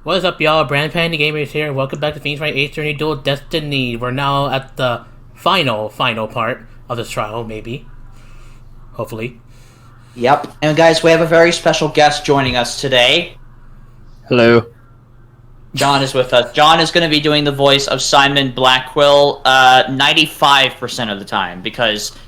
What is up, y'all? Brand Panda Gamers here, and welcome back to Phoenix Wright 8th Journey Duel Destiny. We're now at the final part of this trial, maybe. Hopefully. Yep. And guys, we have a very special guest joining us today. Hello. John is with us. John is going to be doing the voice of Simon Blackwell 95% of the time, because,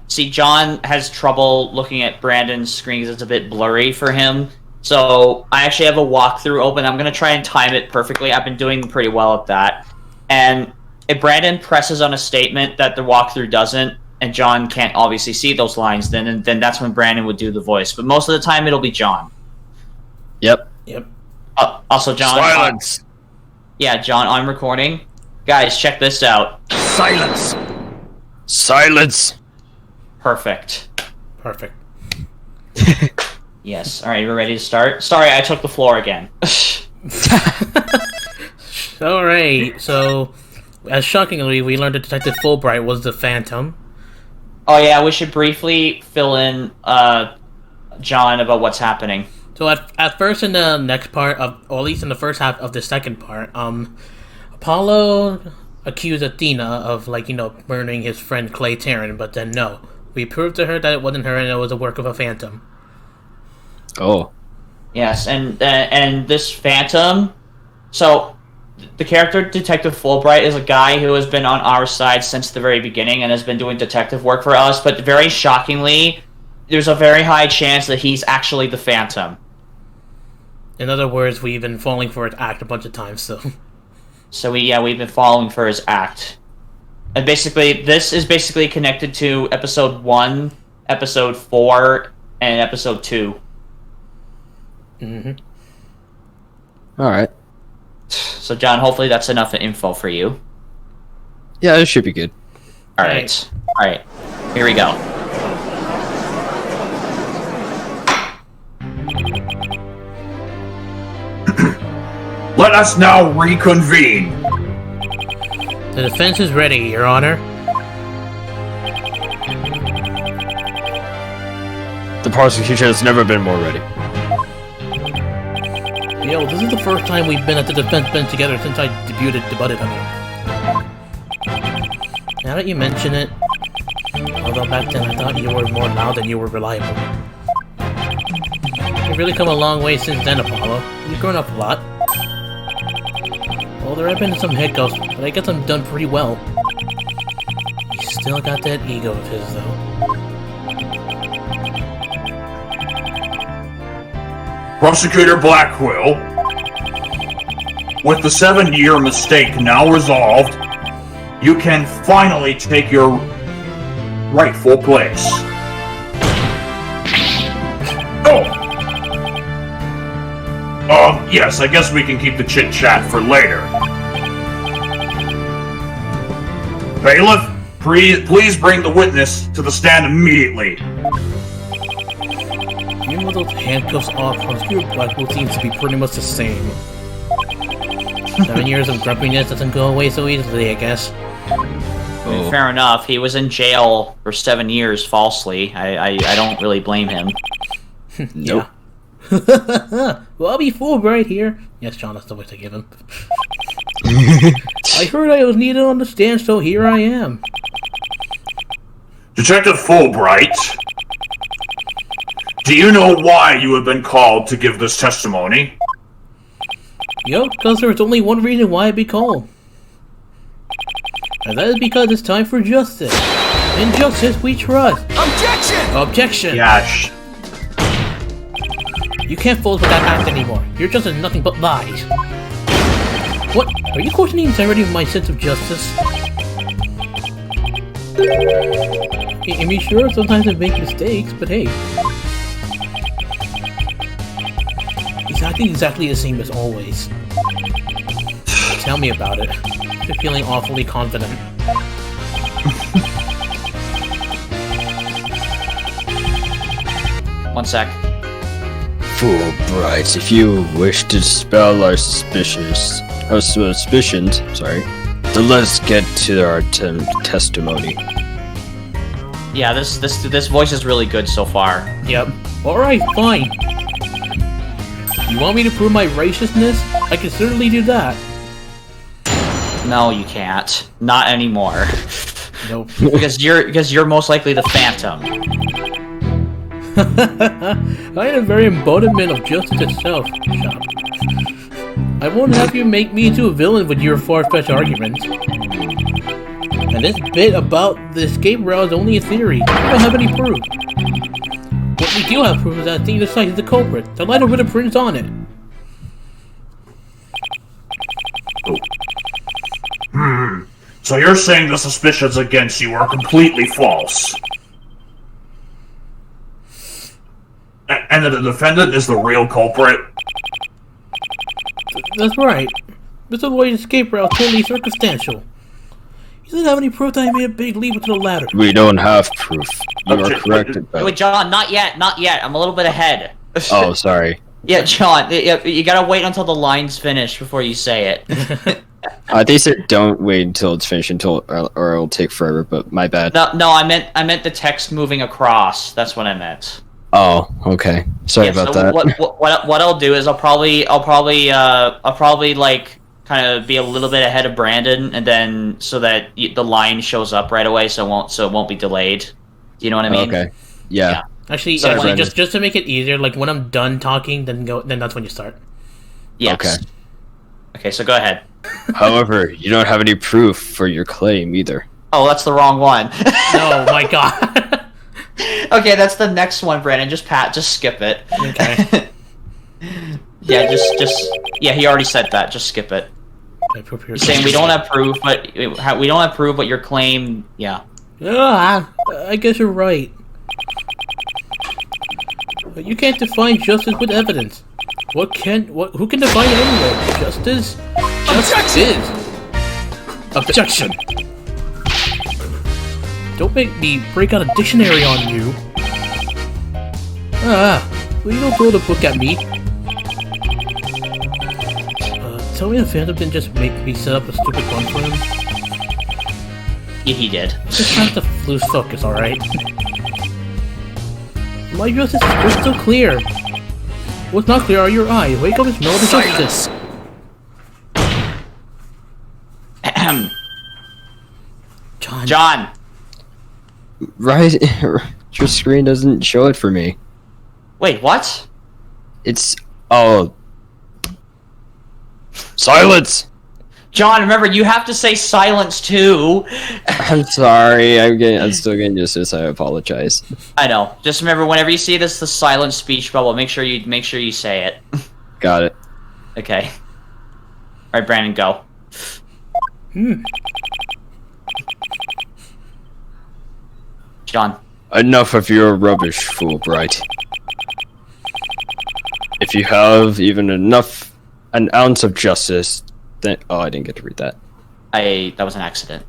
see, John has trouble looking at Brandon's screen because it's a bit blurry for him. So I actually have a walkthrough open. I'm going to try and time it perfectly. I've been doing pretty well at that. And if Brandon presses on a statement that the walkthrough doesn't, and John can't obviously see those lines, then that's when Brandon would do the voice. But most of the time, it'll be John. Yep. Also, John. Silence. Yeah, John, I'm recording. Guys, check this out. Silence. Silence. Perfect. Yes. All right, we're ready to start. Sorry, I took the floor again. Alright, so, as shockingly, we learned that Detective Fulbright was the Phantom. Oh yeah, we should briefly fill in John about what's happening. So at first in the next part or at least in the first half of the second part, Apollo accused Athena of, murdering his friend Clay Tarrant, but then no. We proved to her that it wasn't her and it was a work of a Phantom. Oh. Yes, and this Phantom... So, the character Detective Fulbright is a guy who has been on our side since the very beginning and has been doing detective work for us, but very shockingly, there's a very high chance that he's actually the Phantom. In other words, we've been falling for his act a bunch of times, so... So we've been falling for his act. And basically, this is basically connected to Episode 1, Episode 4, and Episode 2. Mm-hmm. Alright. So, John, hopefully that's enough info for you. Yeah, this should be good. Alright. Alright. Here we go. Let us now reconvene. The defense is ready, Your Honor. The prosecution has never been more ready. Yo, this is the first time we've been at the defense bench together since I debuted Hunter. Now that you mention it, although back then I thought you were more loud than you were reliable. You've really come a long way since then, Apollo. You've grown up a lot. Well, there have been some hiccups, but I guess I'm done pretty well. He's still got that ego of his, though. Prosecutor Blackwell, with the 7-year mistake now resolved, you can finally take your rightful place. Oh! Yes, I guess we can keep the chit-chat for later. Bailiff, please bring the witness to the stand immediately. Even with those handcuffs off, Prosecutor Blackwell seems to be pretty much the same. 7 years of grumpiness doesn't go away so easily, I guess. Oh. Fair enough. He was in jail for 7 years falsely. I don't really blame him. Nope. Well, I'll be Fulbright here. Yes, John, that's the voice I give him. I heard I was needed on the stand, so here I am. Detective Fulbright, do you know why you have been called to give this testimony? Yep, because there's only one reason why I'd be called. And that is because it's time for justice. In justice we trust. Objection! Yash. You can't fool us with that act anymore. Your justice is nothing but lies. What? Are you questioning the integrity of my sense of justice? I mean, sure, sometimes I make mistakes, but hey. He's acting exactly the same as always. Tell me about it. You're feeling awfully confident. One sec. Fulbright, if you wish to dispel our suspicions, then let's get to our testimony. Yeah, this voice is really good so far. Yep. Alright, fine. You want me to prove my righteousness? I can certainly do that. No, you can't. Not anymore. Nope. because you're most likely the Phantom. I am very embodiment of justice itself. Shut up. I won't have you make me into a villain with your far-fetched arguments. And this bit about the escape route is only a theory. We don't have any proof. What we do have proof is that Athena site is the culprit. The letter with the prints on it. So you're saying the suspicions against you are completely false? And that the defendant is the real culprit? That's right. Mr. Lloyd's escape route is totally circumstantial. He doesn't have any proof that he made a big leap into the ladder. We don't have proof. You are correct about Wait, John, not yet. I'm a little bit ahead. Oh, sorry. Yeah, John, you gotta wait until the line's finished before you say it. They said don't wait until it's finished, or it'll take forever, but my bad. No, I meant the text moving across. That's what I meant. Oh, okay. Sorry about so that. What I'll do is I'll probably like kind of be a little bit ahead of Brandon, and then so that the line shows up right away, so it won't be delayed. Do you know what I mean? Okay. Yeah. Actually, Sorry, just to make it easier, like when I'm done talking, then that's when you start. Yes. Okay. Okay, so go ahead. However, you don't have any proof for your claim either. Oh, that's the wrong one. No, my God. Okay, that's the next one, Brandon. Just skip it. Okay. Yeah, yeah. He already said that. Just skip it. He's saying we don't have proof, but your claim. Yeah. I guess you're right. But you can't define justice with evidence. Who can define it anyway? Justice? Objection! Don't make me break out a dictionary on you. Will you don't throw the book at me? Tell me the Phantom didn't just make me set up a stupid run for him? Yeah, he did. Just trying to lose focus, alright? My justice is crystal clear. What's not clear are your eyes. Wake up and smell the justice. John! Right, your screen doesn't show it for me. Wait, what? It's silence. John, remember you have to say silence too. I'm sorry. I'm still getting used to this. I apologize. I know. Just remember, whenever you see the silent speech bubble, make sure you say it. Got it. Okay. All right, Brandon, go. John. Enough of your rubbish, fool, Wright. If you have even an ounce of justice, then I didn't get to read that. That was an accident.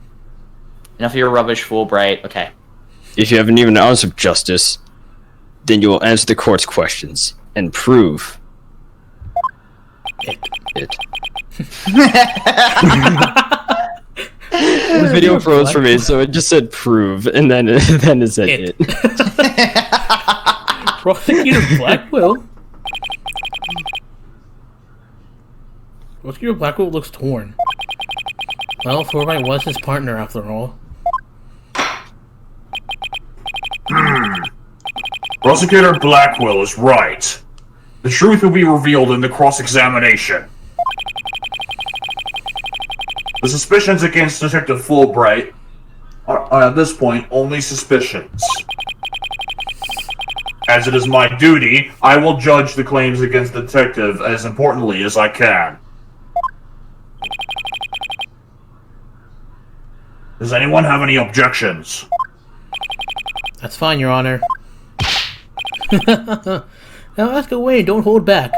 Enough of your rubbish, Fulbright. Okay. If you have even an ounce of justice, then you will answer the court's questions and prove it. The video froze for me, so it just said prove, and then it said it. Prosecutor Blackwell? Prosecutor Blackwell looks torn. Well, Fortnite was his partner after all. Prosecutor Blackwell is right. The truth will be revealed in the cross-examination. The suspicions against Detective Fulbright are at this point only suspicions. As it is my duty, I will judge the claims against the detective as importantly as I can. Does anyone have any objections? That's fine, Your Honor. Now ask away and don't hold back.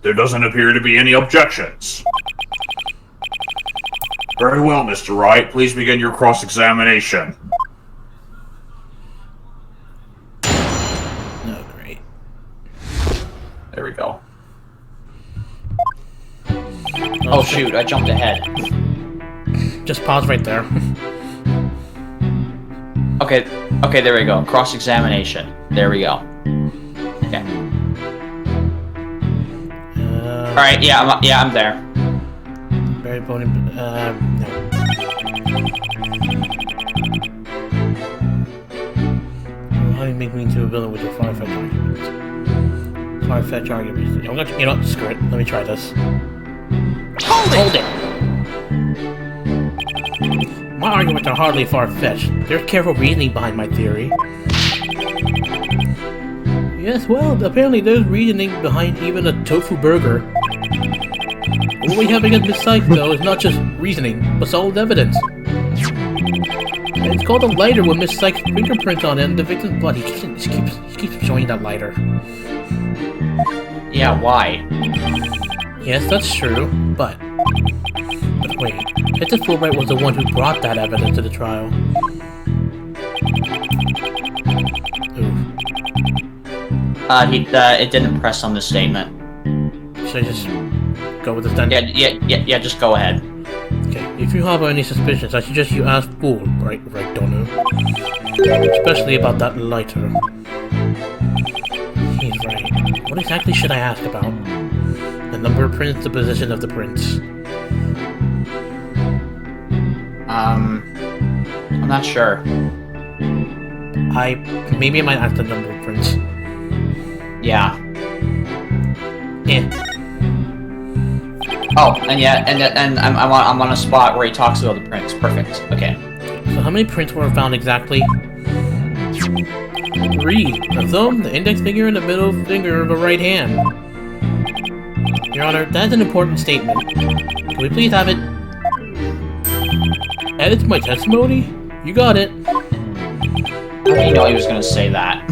There doesn't appear to be any objections. Very well, Mr. Wright. Please begin your cross-examination. Oh, great. There we go. Oh shoot, I jumped ahead. Just pause right there. Okay, Okay, there we go. Cross-examination. There we go. Okay. Alright, yeah, I'm there. Very bony. No. How do you make me into a villain with your far-fetched arguments? Far-fetched arguments. You know what? Screw it. Let me try this. Hold it! My arguments are hardly far-fetched. There's careful reasoning behind my theory. Yes, well, apparently there's reasoning behind even a tofu burger. What we have against Miss Sykes, though, is not just reasoning, but solid evidence. It's called a lighter with Miss Sykes' fingerprints on it and the victim's blood. He keeps showing that lighter. Yeah, why? Yes, that's true, but wait. Detective Wright was the one who brought that evidence to the trial. It didn't press on the statement. Should I just go with this then? Yeah, just go ahead. Okay, if you have any suspicions, I suggest you ask Fool, right, Donu. Especially about that lighter. He's right. What exactly should I ask about? The number of prints, the position of the prints. I'm not sure. Maybe I might ask the number of prints. Yeah. Yeah. Oh, and I'm on a spot where he talks about the prints. Perfect. Okay. So how many prints were found exactly? 3. The thumb, the index finger, and the middle finger of a right hand. Your Honor, that's an important statement. Can we please have it added to my testimony? You got it. How do you know he was gonna say that?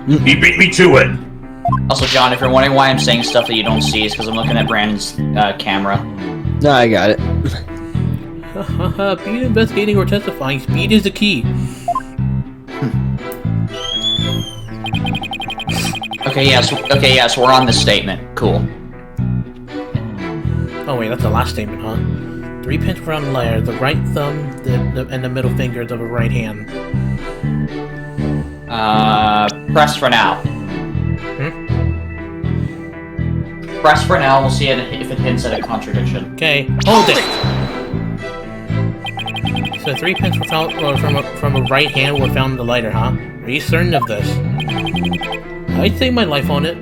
He beat me to it. Also, John, if you're wondering why I'm saying stuff that you don't see, it's because I'm looking at Brandon's camera. No, I got it. Be it investigating or testifying, speed is the key. Okay, so we're on this statement. Cool. Oh wait, that's the last statement, huh? 3 pins were on the layer, the right thumb and the middle fingers of a right hand. Press for now. Press for now, we'll see if it hints at a contradiction. Okay, hold it! So 3 pins were found from a right hand were found in the lighter, huh? Are you certain of this? I'd stake my life on it.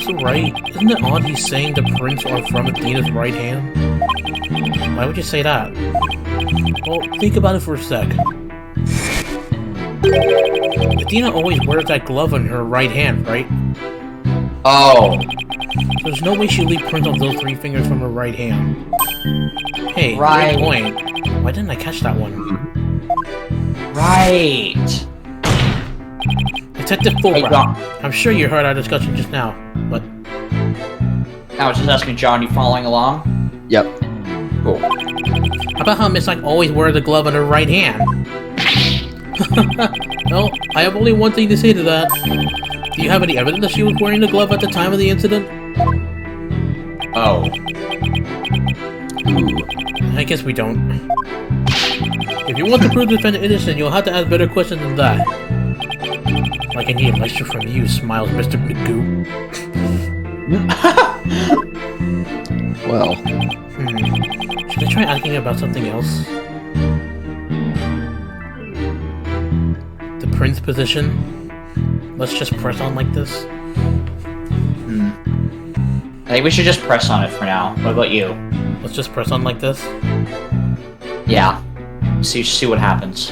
So right, isn't it odd he's saying the prints are from Athena's right hand? Why would you say that? Well, think about it for a sec. Athena always wears that glove on her right hand, right? Oh. So there's no way she'd leave prints on those 3 fingers from her right hand. Hey, right. Great point. Why didn't I catch that one? Right. Detective Fulbright, I'm sure you heard our discussion just now, but... I was just asking John, you following along? Yep. Cool. How about how Miss Like always wears the glove on her right hand? Well, I have only one thing to say to that. Do you have any evidence that she was wearing the glove at the time of the incident? Oh. I guess we don't. If you want to prove the defendant innocent, you'll have to ask better questions than that. Like I need a lecture from you, smiles Mr. Magoo. Well. Should I try asking about something else? The prince position? Let's just press on like this? I think we should just press on it for now. What about you? Let's just press on like this? Yeah. See what happens.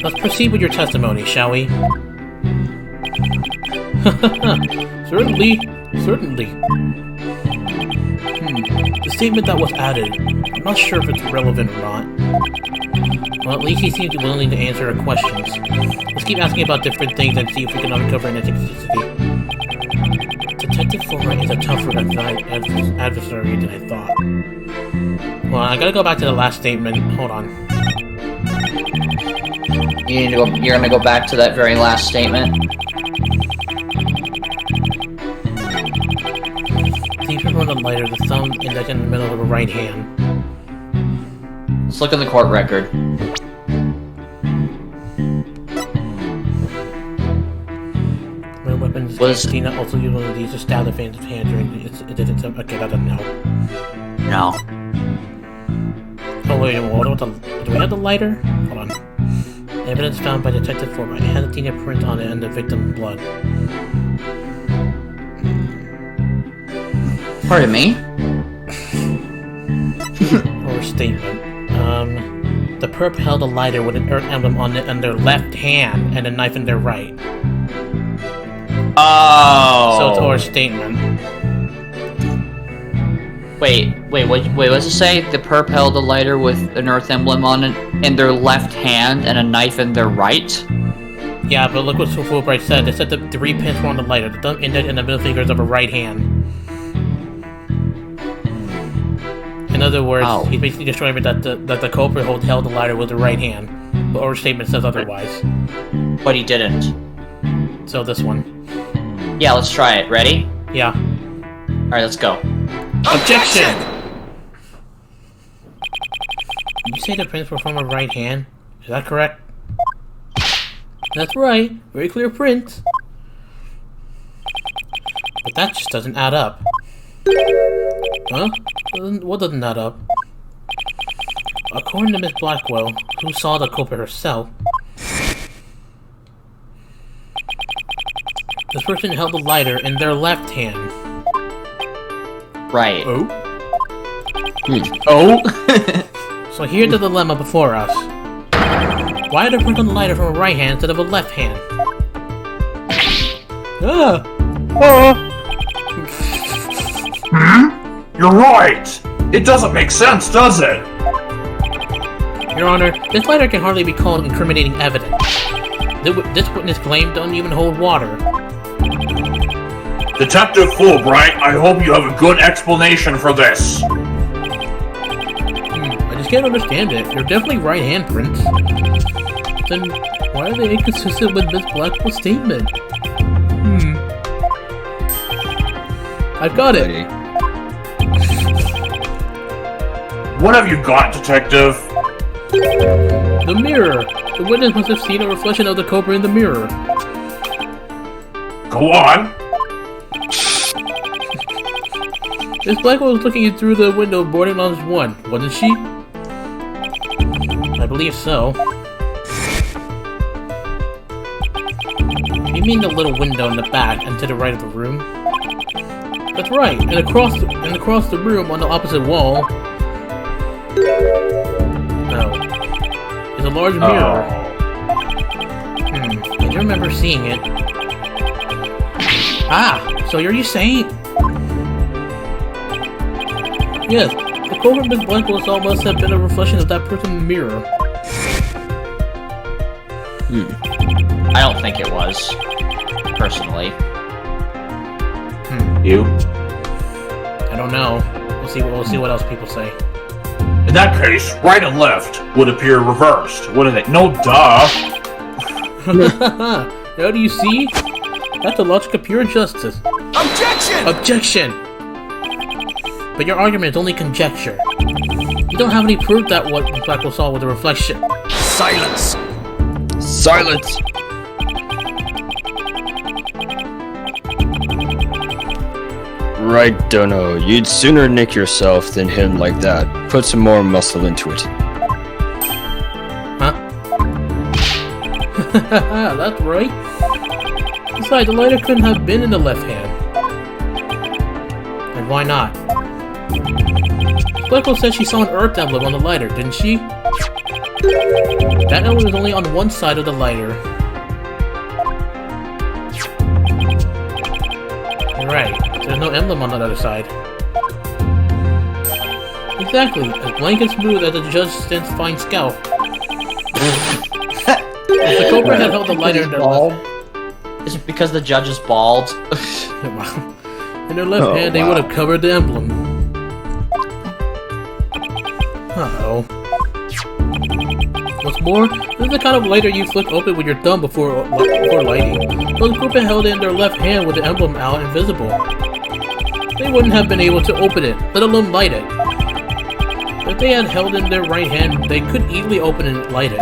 Let's proceed with your testimony, shall we? Certainly. The statement that was added, I'm not sure if it's relevant or not. Well, at least he seems willing to answer our questions. Let's keep asking about different things and see if we can uncover an inconsistency. Detective Fulbright is a tougher adversary than I thought. Well, I gotta go back to the last statement. Hold on. You're gonna go back to that very last statement? These are on the lighter, the thumb index in the middle of the right hand. Let's look in the court record. My weapons. Tina also used one of these to stab the fans' hands during it didn't. Okay, that doesn't help. No. Oh wait, do we have the lighter? Hold on. Evidence found by Detective Forbright had a Tina print on it and the victim's blood. Pardon me? Or statement. The perp held a lighter with an Earth emblem on it in their left hand and a knife in their right. Oh. So it's our statement. Wait, what does it say? The perp held a lighter with an Earth emblem on it in their left hand and a knife in their right? Yeah, but look what Fulbright said. They said the 3 pins were on the lighter, the thumb, index, and the middle fingers of a right hand. In other words, he's basically just showing me that the culprit held the lighter with the right hand, but our statement says otherwise. But he didn't. So this one. Yeah, let's try it. Ready? Yeah. Alright, let's go. Objection! You say the prints were from a right hand? Is that correct? That's right. Very clear print. But that just doesn't add up. Huh? What doesn't add up? According to Miss Blackwell, who saw the culprit herself, this person held the lighter in their left hand. Right. Oh? Oh? So here's the dilemma before us. Why did I print on the lighter from a right hand instead of a left hand? You're right! It doesn't make sense, does it? Your Honor, this lighter can hardly be called incriminating evidence. This witness claim doesn't even hold water. Detective Fulbright, I hope you have a good explanation for this. I just can't understand it. They're definitely right hand prints. Then why are they inconsistent with Miss Blackwell's statement? I've got it. What have you got, Detective? The mirror! The witness must have seen a reflection of the culprit in the mirror. Go on. Miss Blackwell was looking in through the window of boarding lounge 1, wasn't she? I believe so. You mean the little window in the back and to the right of the room? That's right, and across the room on the opposite wall... is a large mirror. I do remember seeing it. Ah, so are you saying... Yes, the culprit Miss Blackwell saw must have been a reflection of that person in the mirror. I don't think it was. Personally. You? I don't know. We'll see what else people say. In that case, right and left would appear reversed, wouldn't it? No duh! Now do you see? That's the logic of pure justice. Objection! Objection! But your argument is only conjecture. You don't have any proof that what Blackwell saw was a reflection. Silence! Silence! Right, Dono. You'd sooner nick yourself than him like that. Put some more muscle into it. Huh? That's right. Besides, the lighter couldn't have been in the left hand. And why not? Blackwell said she saw an Earth emblem on the lighter, didn't she? That emblem was only on one side of the lighter. You're right. There's no emblem on the other side. Exactly. As blank and smooth as a judge stands fine scalp. If the culprit had held the lighter in their left... Is it because the judge is bald? in their left hand, they would have covered the emblem. Uh-oh. What's more, this is the kind of lighter you flick open with your thumb before lighting. So the culprit held it in their left hand with the emblem out and visible. They wouldn't have been able to open it, let alone light it. what they had held in their right hand, they could easily open and light it.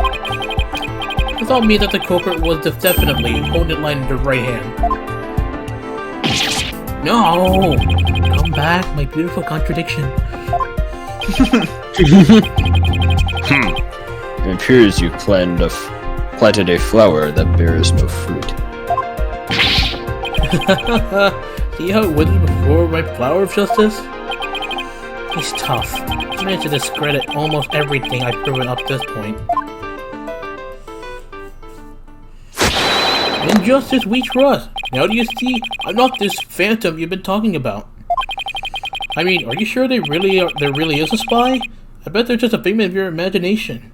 This all means that the culprit was definitely holding it light in their right hand. No! Come back, my beautiful contradiction. It appears you planted a flower that bears no fruit. See how it withered before my flower of justice? He's tough. He managed to discredit almost everything I've proven up to this point. Injustice we trust. Now do you see? I'm not this phantom you've been talking about. I mean, are you sure there really is a spy? I bet they're just a figment of your imagination.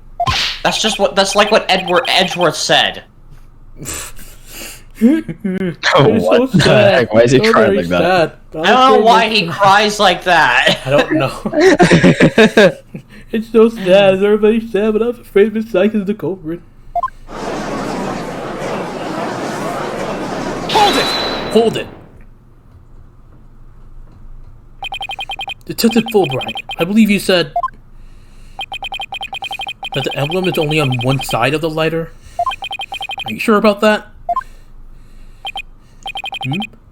That's like what Edgeworth said. What the heck? Why is he crying like that? I don't know why he cries like that. I don't know. It's so sad. Everybody's sad, but I'm afraid Miss Sykes is the culprit. Hold it! Hold it! Detective Fulbright, I believe you said that the emblem is only on one side of the lighter. Are you sure about that?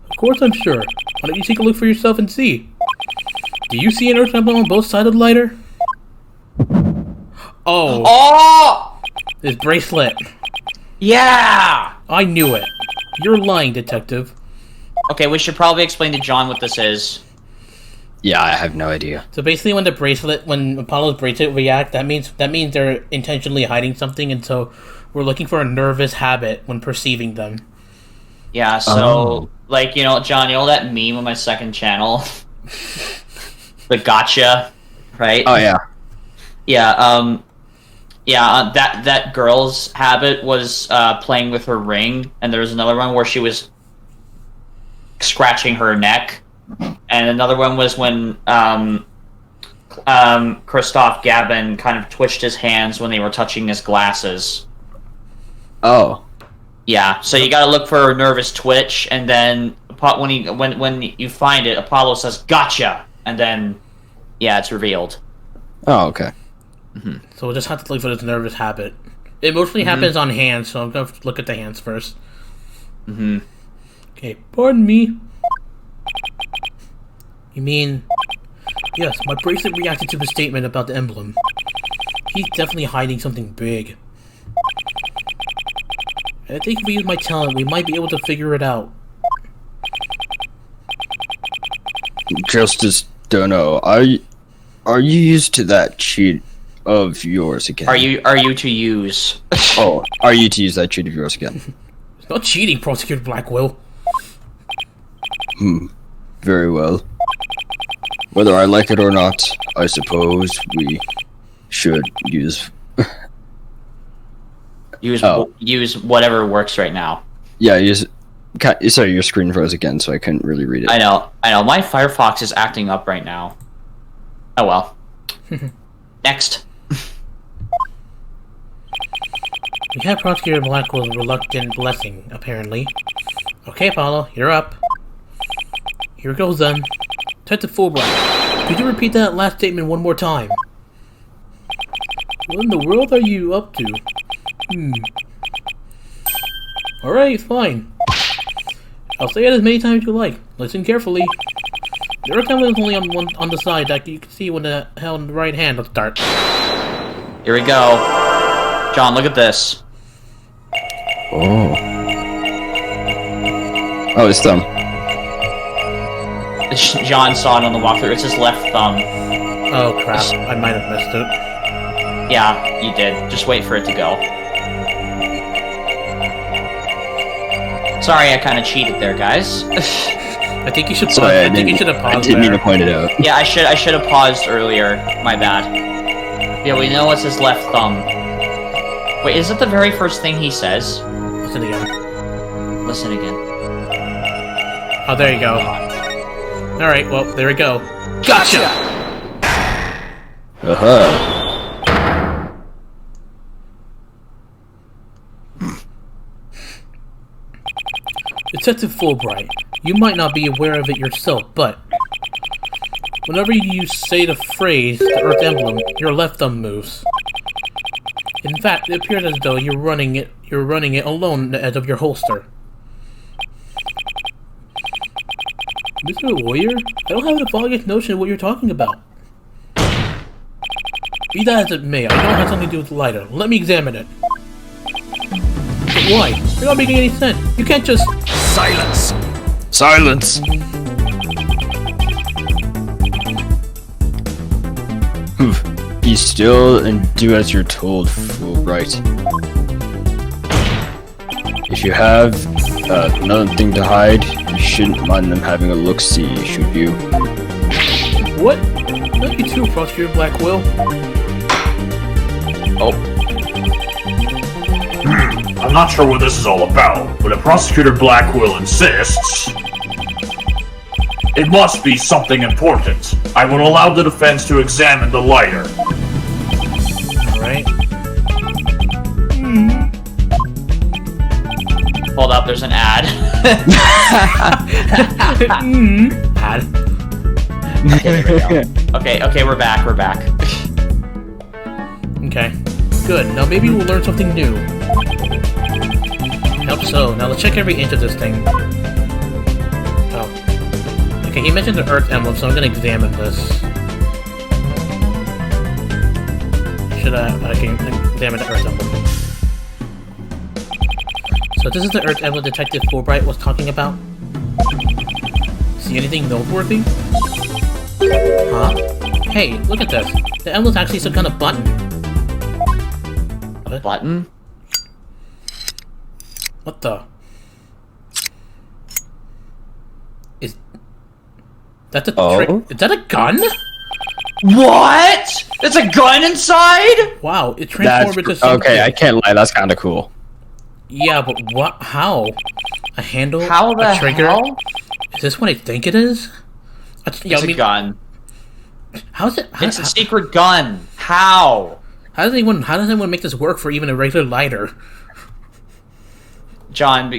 Of course I'm sure. Why don't you take a look for yourself and see? Do you see an Earth emblem on both sides of the lighter? Oh! Oh! This bracelet. Yeah! I knew it. You're lying, detective. Okay, we should probably explain to John what this is. Yeah, I have no idea. So basically, when Apollo's bracelet react, that means they're intentionally hiding something, and so we're looking for a nervous habit when perceiving them. Yeah, so, like, you know, John, you know that meme on my second channel? The gotcha, right? Oh, yeah. Yeah, that girl's habit was playing with her ring, and there was another one where she was scratching her neck, and another one was when Christoph Gabin kind of twitched his hands when they were touching his glasses. Oh. Yeah, so you gotta look for a nervous twitch, and then when you find it, Apollo says, "Gotcha!" And then, yeah, it's revealed. Oh, okay. So we'll just have to look for this nervous habit. It mostly happens on hands, so I'm going to look at the hands first. Okay, pardon me. You mean... Yes, my bracelet reacted to the statement about the emblem. He's definitely hiding something big. I think if we use my talent, we might be able to figure it out. Justice Dono, are you used to that cheat of yours again? Are you to use? Oh, are you to use that cheat of yours again? It's not cheating, Prosecutor Blackwell. Very well. Whether I like it or not, I suppose we should use... Use whatever works right now. Yeah, sorry, your screen froze again, so I couldn't really read it. I know. My Firefox is acting up right now. Oh well. Next. We have Prosecutor Blackwell's reluctant blessing, apparently. Okay, Apollo, you're up. Here goes then. Detective Fulbright, could you repeat that last statement one more time? What in the world are you up to? Alright, fine. I'll say it as many times as you like. Listen carefully. The Earth emblem is only on the side that you can see when the held in the right hand. Let's start. Here we go. John, look at this. Oh. Oh, it's thumb. John saw it on the walkthrough. It's his left thumb. Oh crap, I might have missed it. Yeah, you did. Just wait for it to go. Sorry, I kind of cheated there, guys. I think you should. Sorry, I think you should have paused. I didn't mean to point it out. Yeah, I should have paused earlier. My bad. Yeah, we know it's his left thumb. Wait, is it the very first thing he says? Listen again. Listen again. Oh, there you go. Alright, well, there we go. Gotcha! Detective Fulbright, you might not be aware of it yourself, but Whenever you say the phrase, the Earth emblem, your left thumb moves. In fact, it appears as though you're running it alone on the edge of your holster. Mr. Lawyer? I don't have the foggiest notion of what you're talking about. Be that as it may, I know it has something to do with the lighter. Let me examine it. But why? You're not making any sense. You can't just... Silence! Silence! Be still and do as you're told, fool. Right. If you have another thing to hide, you shouldn't mind them having a look-see, should you? What? Not you too, Prosecutor Blackwell. Oh. I'm not sure what this is all about, but if Prosecutor Blackwell insists, it must be something important. I will allow the defense to examine the lighter. Alright. Hold up, there's an ad. Ad. Okay, there we go. Okay, we're back. Okay. Good. Now maybe we'll learn something new. Hope so. Now let's check every inch of this thing. Oh. Okay, he mentioned the Earth emblem, so I'm gonna examine this. I can examine the Earth emblem. So this is the Earth emblem Detective Fulbright was talking about? See anything noteworthy? Huh? Hey, look at this. The emblem's actually some kind of button. A button? What the? Is that a is that a gun? What? There's a gun inside? Wow, it transformed into something. Okay, I can't lie, that's kinda cool. Yeah, but what? How? A handle? How the a trigger? hell? Is this what I think it is? It's a gun. How's it? It's a secret gun. How? How does anyone make this work for even a regular lighter? John,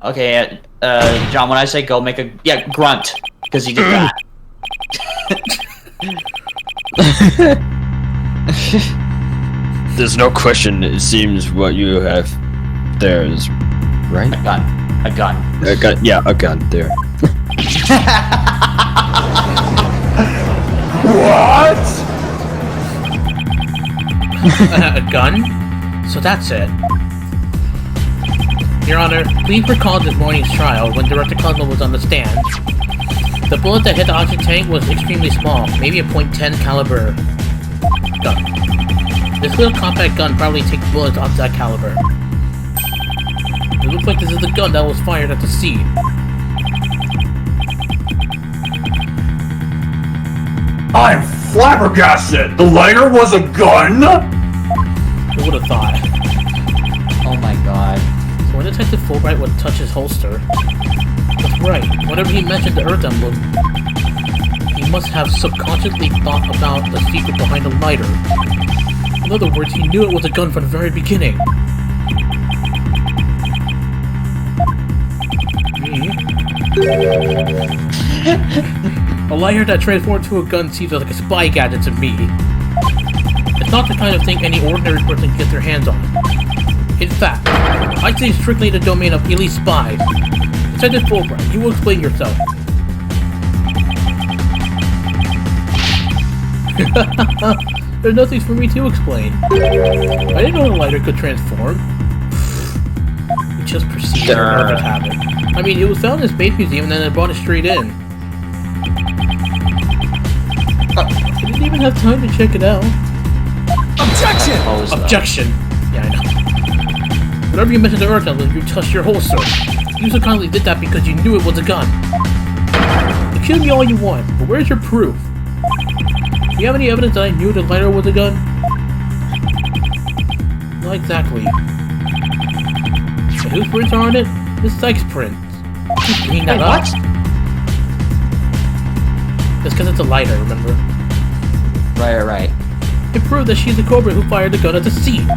okay, John, when I say go, make a, grunt, because he did that. There's no question, it seems what you have there is, right? A gun. A gun, yeah, a gun, there. What? A gun? So that's it. Your Honor, please recall this morning's trial when Director Cosmo was on the stand. The bullet that hit the oxygen tank was extremely small, maybe a .10 caliber gun. This little compact gun probably takes bullets of that caliber. It looks like this is the gun that was fired at the scene. I'm flabbergasted! The lighter was a gun?! Who would have thought? Oh my god. So when Detective Fulbright would touch his holster... That's right, whenever he mentioned the Earth emblem, he must have subconsciously thought about the secret behind the lighter. In other words, he knew it was a gun from the very beginning. A lighter that transformed into a gun seems like a spy gadget to me. It's not the kind of thing any ordinary person can get their hands on. In fact, I'd say it's strictly the domain of elite spies. Detective Fulbright, you will explain yourself. There's nothing for me to explain. I didn't know the lighter could transform. We just proceeded to nervous habit. I mean, it was found in the Space Museum and then I brought it straight in. I didn't even have time to check it out. Objection! Objection! Yeah, I know. Whenever you mentioned the Earth emblem, you touched your holster. You subconsciously did that because you knew it was a gun. Accuse me all you want, but where's your proof? Do you have any evidence that I knew the lighter was a gun? Not exactly. And whose prints are on it? Miss Sykes' prints. Keep bringing that up. That's because it's a lighter, remember? Right. It proved that she's the culprit who fired the gun at the scene.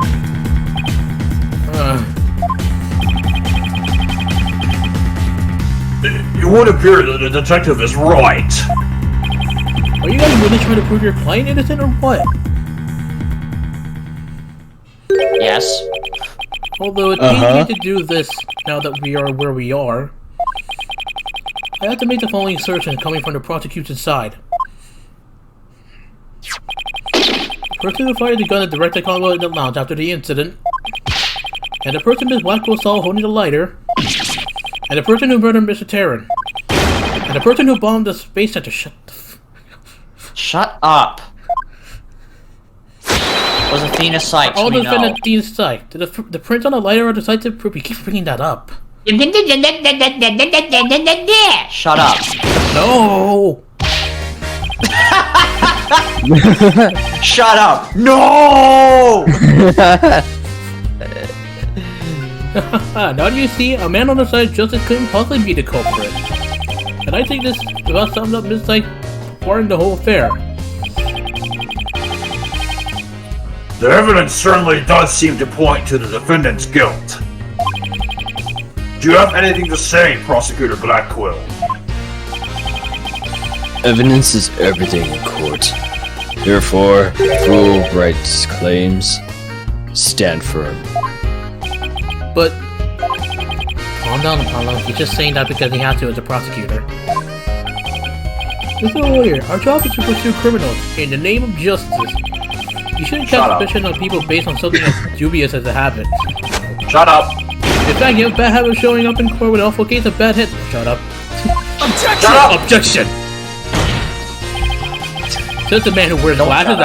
It would appear that the detective is right. Are you guys really trying to prove your client innocent or what? Yes. Although it's easy to do this now that we are where we are. I have to make the following assertion coming from the prosecution's side. The person who fired the gun at directed Congo in the lounge after the incident, and the person Ms. Blackwell saw holding the lighter, and the person who murdered Mr. Taryn, and the person who bombed the space center. Shut up. Was Athena psyched? All We the know. defendant deems psyched. The print on the lighter are decisive proof. He keeps bringing that up. Shut up. No! Shut up. No! Now do you see, a man on the side of justice couldn't possibly be the culprit. And I think this about sums up Ms. Psych warning the whole affair. The evidence certainly does seem to point to the defendant's guilt. Do you have anything to say, Prosecutor Blackquill? Evidence is everything in court. Therefore, Rule Wright's claims stand firm. But calm down, Apollo. He's just saying that because he has to as a prosecutor. Mr. Lawyer, our job is to pursue criminals in the name of justice. You shouldn't Shut cast up. suspicion on people based on something as dubious as a habit. Shut up! In fact, you have a bad habit of showing up in court with an awful case of bad hits. Shut up. Objection! Shut up! Objection! Says the man who wears glasses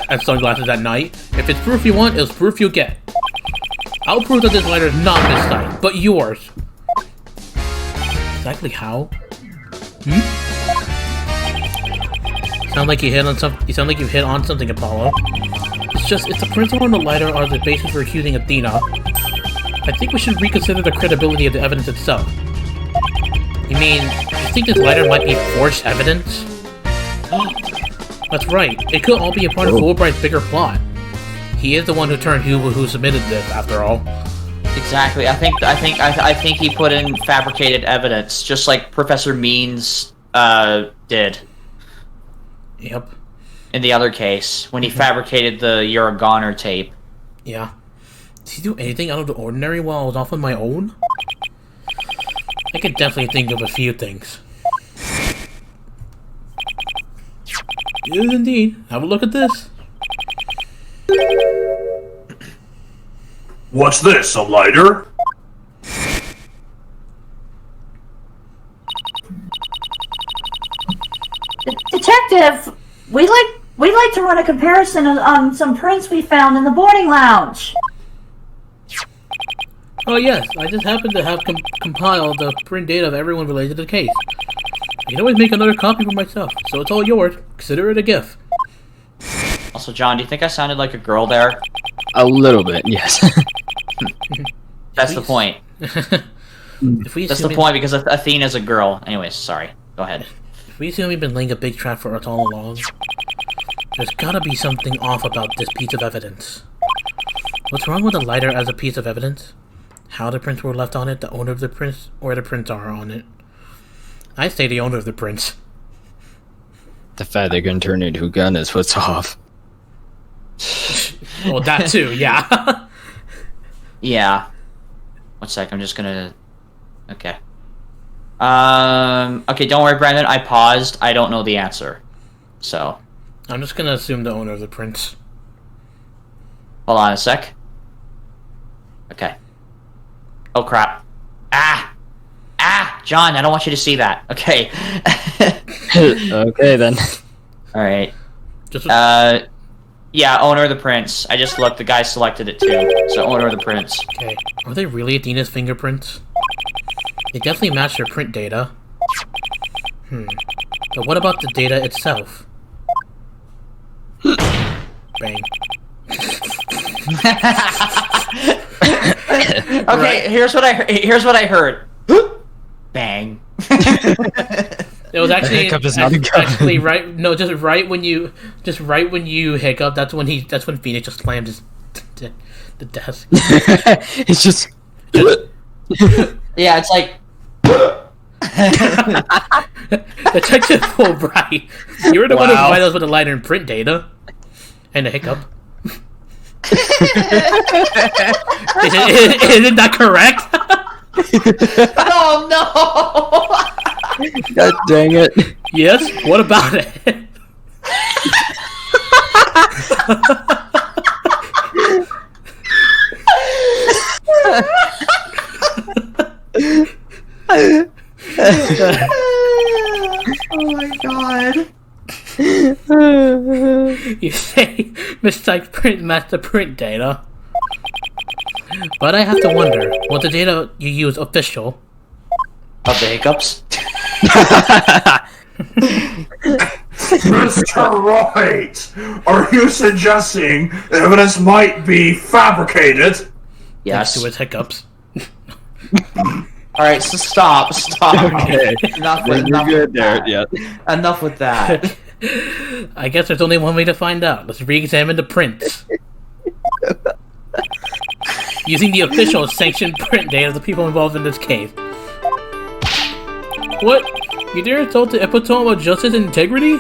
at sunglasses at night. If it's proof you want, it's proof you get. I'll prove that this lighter is not mistyped, but yours. Exactly how? Sound like you hit on something. You sound like you hit on something, Apollo. It's the principle and the lighter are the basis for accusing Athena. I think we should reconsider the credibility of the evidence itself. You mean, you think this lighter might be forged evidence? That's right. It could all be a part of Fulbright's bigger plot. He is the one who submitted this, after all. Exactly. I think he put in fabricated evidence, just like Professor Means did Yep. in the other case when he fabricated the "You're a Goner" tape. Yeah. Did he do anything out of the ordinary while I was off on my own? I could definitely think of a few things. Yes, indeed. Have a look at this. What's this, a lighter? Detective, we'd like to run a comparison on some prints we found in the boarding lounge. Oh yes, I just happened to have compiled the print data of everyone related to the case. I can always make another copy for myself, so it's all yours. Consider it a gift. Also, John, do you think I sounded like a girl there? A little bit, yes. That's the point. If we That's the assume point because Athena's a girl. Anyways, sorry. Go ahead. If we assume we've been laying a big trap for us all along, there's gotta be something off about this piece of evidence. What's wrong with the lighter as a piece of evidence? How the prints were left on it, the owner of the prints, or the prints are on it. I say the owner of the prints. The fact they're gonna turn into a gun is what's off. Well, that too, yeah. Yeah. One sec. I'm just gonna. Okay. Okay. Don't worry, Brandon. I paused. I don't know the answer. So. I'm just gonna assume the owner of the prints. Hold on a sec. Okay. Oh crap. Ah! John, I don't want you to see that. Okay. Okay then. Alright. Just Yeah, owner of the prints. I just looked, the guy selected it too. So owner of the prints. okay. Are they really Athena's fingerprints? They definitely match their print data. But what about the data itself? Bang. Okay, Right. here's what I heard. Bang. It was actually hiccup is not a gun. actually right. No, just right when you hiccup. That's when Phoenix just slammed the desk. It's just. Yeah, it's like. Detective Fulbright, you were the one who provided us with the lighter and print data. And the hiccup. Isn't that correct? Oh no! God dang it. Yes, what about it? Oh my god. You say mistyped print matched the print data. But I have to wonder, was the data you use official? Of the hiccups? Mr. Wright, are you suggesting evidence might be fabricated? Thanks Yes. to its hiccups. Alright, so stop. Okay. Enough You're with good there, that. yeah. Enough with that. I guess there's only one way to find out. Let's re-examine the prints. Using the official sanctioned print data of the people involved in this case. What? You dare insult the epitome of justice and integrity?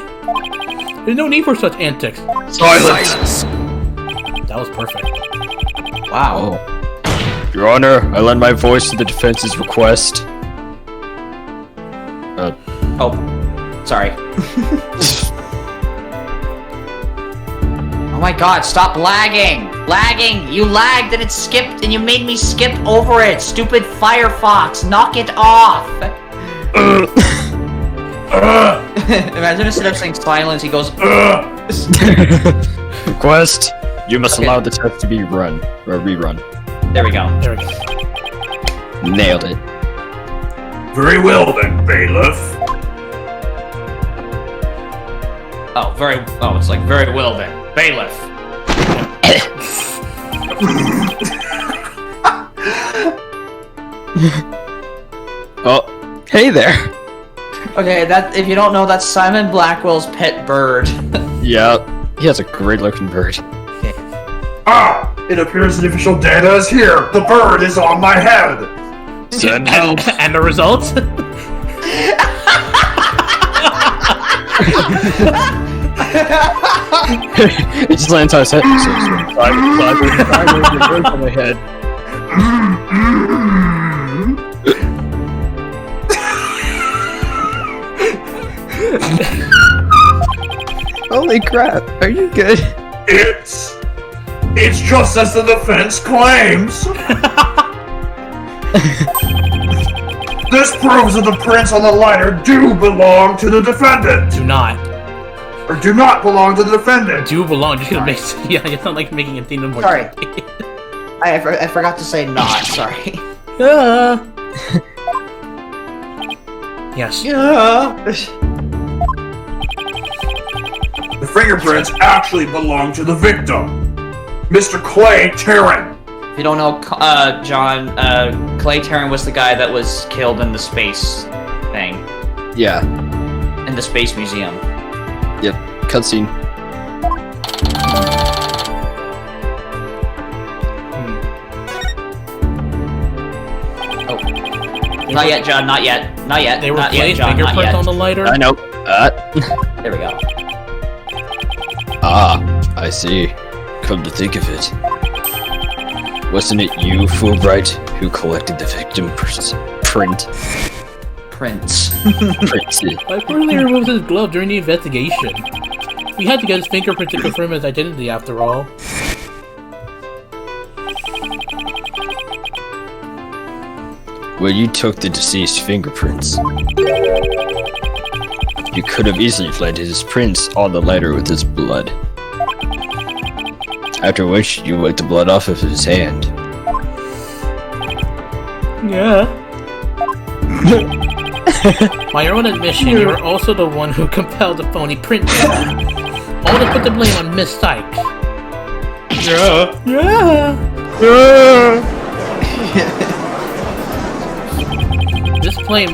There's no need for such antics. Silence. That was perfect. Wow. Oh. Your Honor, I lend my voice to the defense's request. Oh, sorry. Oh my god, stop lagging! Lagging! You lagged and it skipped and you made me skip over it! Stupid Firefox! Knock it off! Imagine instead of saying silence, he goes, Request, you must Okay. allow the test to be run, or rerun. There we go. There we go. Nailed it. Very well then, bailiff. Oh, it's like, very well then. Bailiff. Oh, hey there. Okay, that if you don't know, that's Simon Blackwell's pet bird. Yeah, he has a great looking bird. Ah! It appears the official data is here. The bird is on my head. Send help. And the results? It just lands on his head. Five on my head. Holy crap, are you good? It's just as the defense claims. This proves that the prints on the lighter do belong to the defendant. Do not. Or do not belong to the defendant. Do belong. You're gonna make. Yeah, it's not like making a thing more. Sorry. I forgot to say not, sorry. Yes. The fingerprints actually belong to the victim, Mr. Clay Terran. If you don't know, John, Clay Terran was the guy that was killed in the space thing. Yeah. In the Space Museum. Yep. Cutscene. Not yet, John, not yet. Not yet. They were not yet, placed John, not fingerprints yet. on the lighter. I know. There we go. I see. Come to think of it. Wasn't it you, Fulbright, who collected the victim print? Prince. Prints it. I reportedly removed his glove during the investigation. We had to get his fingerprint to confirm his identity after all. Well, you took the deceased fingerprints. You could have easily planted his prints on the lighter with his blood. After which, you wiped the blood off of his hand. Yeah. By your own admission, you were also the one who compelled the phony print data. All to put the blame on Miss Sykes. Yeah. This ploy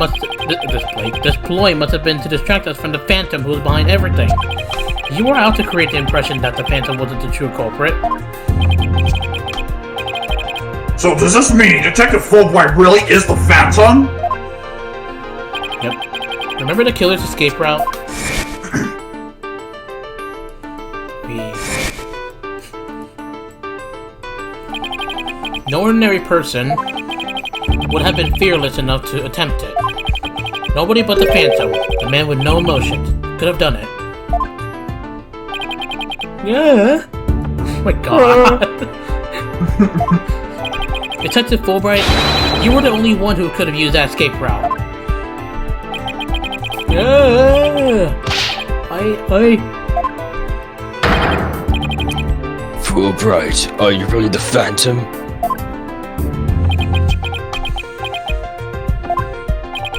must have been to distract us from the Phantom who was behind everything. You were out to create the impression that the Phantom wasn't the true culprit. So does this mean Detective Fulbright really is the Phantom? Remember the killer's escape route? No ordinary person would have been fearless enough to attempt it. Nobody but the Phantom, the man with no emotions, could have done it. Yeah. Oh my god. Detective Fulbright, you were the only one who could have used that escape route. Yeah. Fulbright, are you really the Phantom?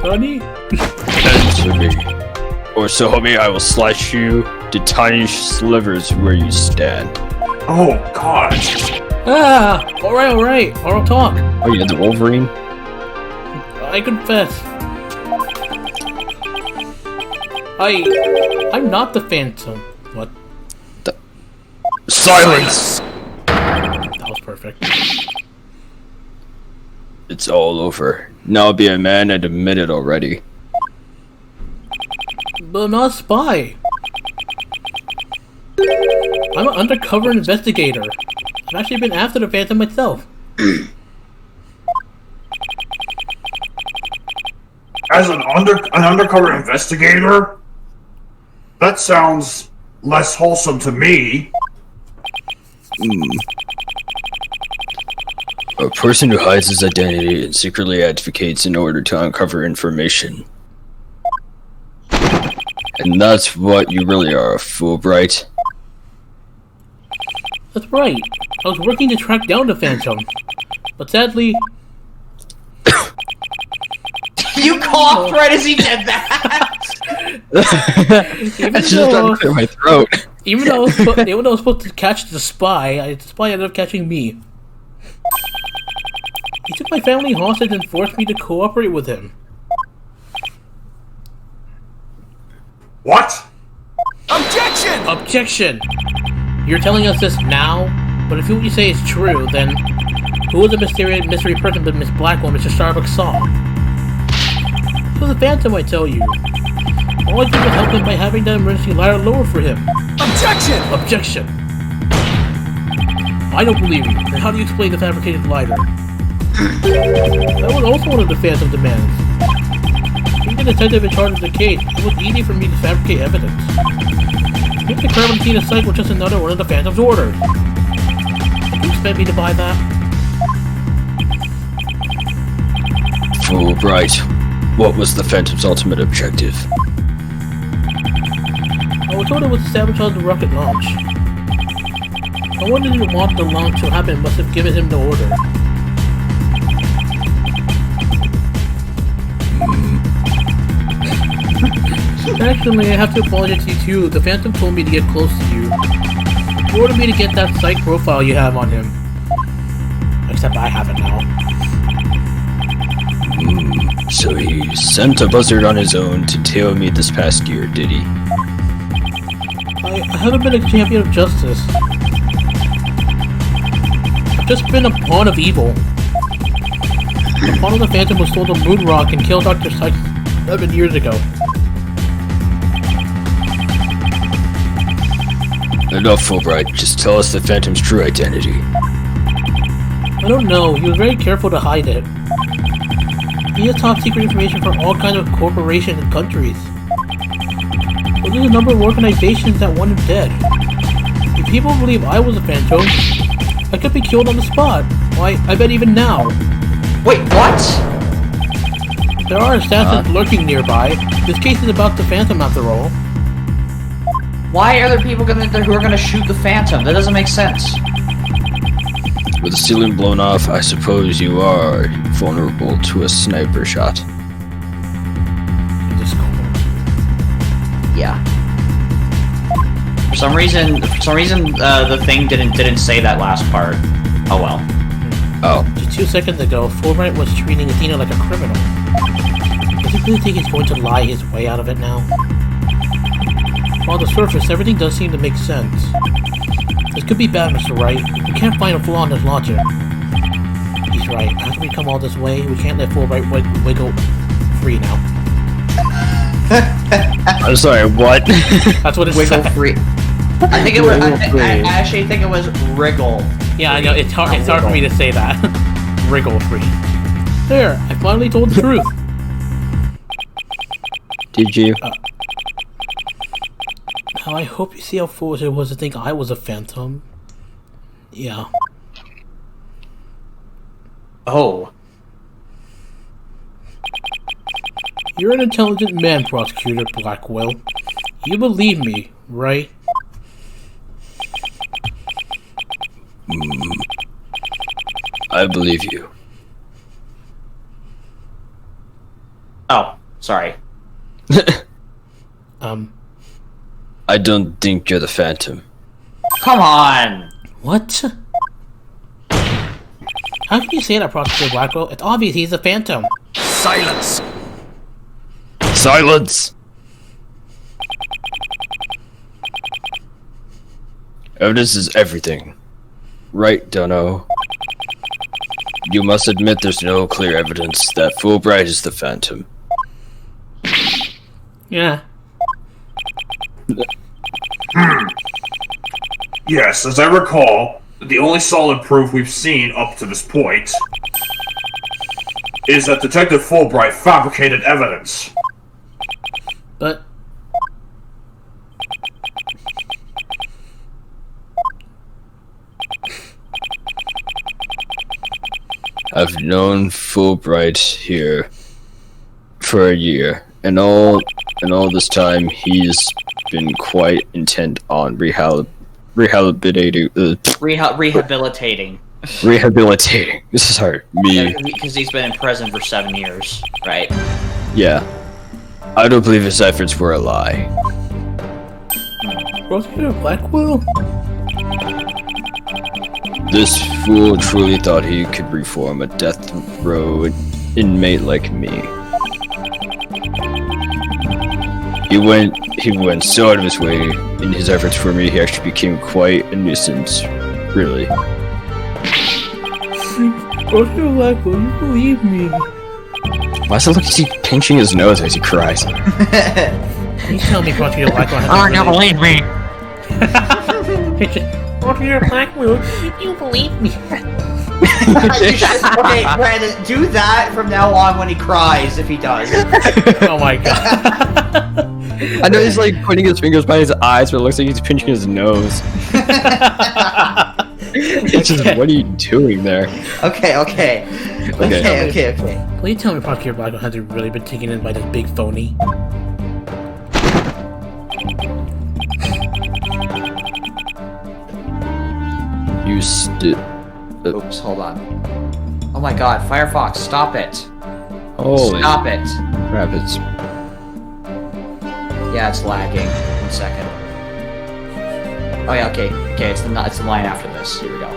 Honey? Answer me. Or so help me, I will slice you to tiny slivers where you stand. Oh, God. Ah! Alright. I'll talk. Oh, you had the Wolverine? I confess. I'm not the Phantom. What? Silence! That was perfect. It's all over. Now be a man and admit it already. But I'm not a spy. I'm an undercover investigator. I've actually been after the Phantom myself. As an undercover investigator? That sounds less wholesome to me. A person who hides his identity and secretly advocates in order to uncover information. And that's what you really are, Fulbright. That's right. I was working to track down the Phantom. But sadly... You coughed right as he did that! I just trying to clear my throat. Even though I was supposed to catch the spy ended up catching me. He took my family hostage and forced me to cooperate with him. What? Objection! Objection! You're telling us this now? But if what you say is true, then who was the mystery person that Miss Blackwell and Mr. Starbucks saw? It was a Phantom, I tell you. All I did was help him by having that emergency ladder lower for him. Objection! Objection! I don't believe you. Then how do you explain the fabricated ladder? That was also one of the Phantom demands. Being the detective in charge of the case, it was easy for me to fabricate evidence. Maybe the crime scene site was just another one of the Phantom's orders. Do you expect me to buy that? Fulbright, what was the Phantom's ultimate objective? I was told it was to sabotage the rocket launch. No one didn't want the launch to happen must have given him the order. Actually, I have to apologize to you too. The Phantom told me to get close to you. He ordered me to get that psych profile you have on him. Except I have it now. So he sent a buzzard on his own to tail me this past year, did he? I haven't been a champion of justice. I've just been a pawn of evil. The pawn of the Phantom was stole the moon rock and killed Dr. Sykes 11 years ago. Enough, Fulbright. Just tell us the Phantom's true identity. I don't know. He was very careful to hide it. He has top secret information for all kinds of corporations and countries. But there's a number of organizations that want him dead. If people believe I was a Phantom, I could be killed on the spot. Why, I bet even now. Wait, what? There are assassins lurking nearby. This case is about the Phantom after all. Why are there people who are gonna shoot the Phantom? That doesn't make sense. With the ceiling blown off, I suppose you are vulnerable to a sniper shot. Yeah. For some reason, the thing didn't say that last part. Oh well. Oh. Just 2 seconds ago, Fulbright was treating Athena like a criminal. Does he really think he's going to lie his way out of it now? On the surface, everything does seem to make sense. This could be bad, Mr. Wright. We can't find a flaw in his logic. He's right. After we come all this way, we can't let Fulbright wiggle free now. I'm sorry, what? That's what it Wiggle said. free. I think it was. I actually think it was wriggle. Yeah, I know. It's hard. It's hard for me to say that. Wriggle free. There, I finally told the truth. Did you? Now I hope you see how foolish it was to think I was a phantom. Yeah. Oh. You're an intelligent man, Prosecutor Blackwell. You believe me, right? I believe you. Oh, sorry. I don't think you're the Phantom. Come on. What? How can you say that, Prosecutor Blackwell? It's obvious he's a phantom. Silence! Silence! Evidence is everything. Right, Dono? You must admit there's no clear evidence that Fulbright is the Phantom. Yeah. Yes, as I recall, the only solid proof we've seen up to this point is that Detective Fulbright fabricated evidence. But... I've known Fulbright here for a year, and all this time he's been quite intent on rehabilitating. Rehabilitating. This is hard. Me. Because he's been in prison for 7 years, right? Yeah. I don't believe his efforts were a lie. Prosecutor Blackwell? This fool truly thought he could reform a death row inmate like me. He went so out of his way in his efforts for me, he actually became quite a nuisance. Really. Prosecutor Blackwell, you believe me. Why does it look like he's pinching his nose as he cries? Please tell me, Prosecutor Blackwell has Oh, no, believe me. Prosecutor Blackwell, you believe me. Okay, Brandon, do that from now on when he cries, if he does. Oh my god. I know he's like putting his fingers by his eyes, but it looks like he's pinching his nose. It's just, what are you doing there? Okay. Please tell me Prosecutor Blackwell hasn't really been taken in by this big phony. You still... Oops, hold on. Oh my god, Firefox, stop it. Holy Stop it. crap, it's... Yeah, it's lagging. 1 second. Oh yeah, okay, it's the line after this. Here we go.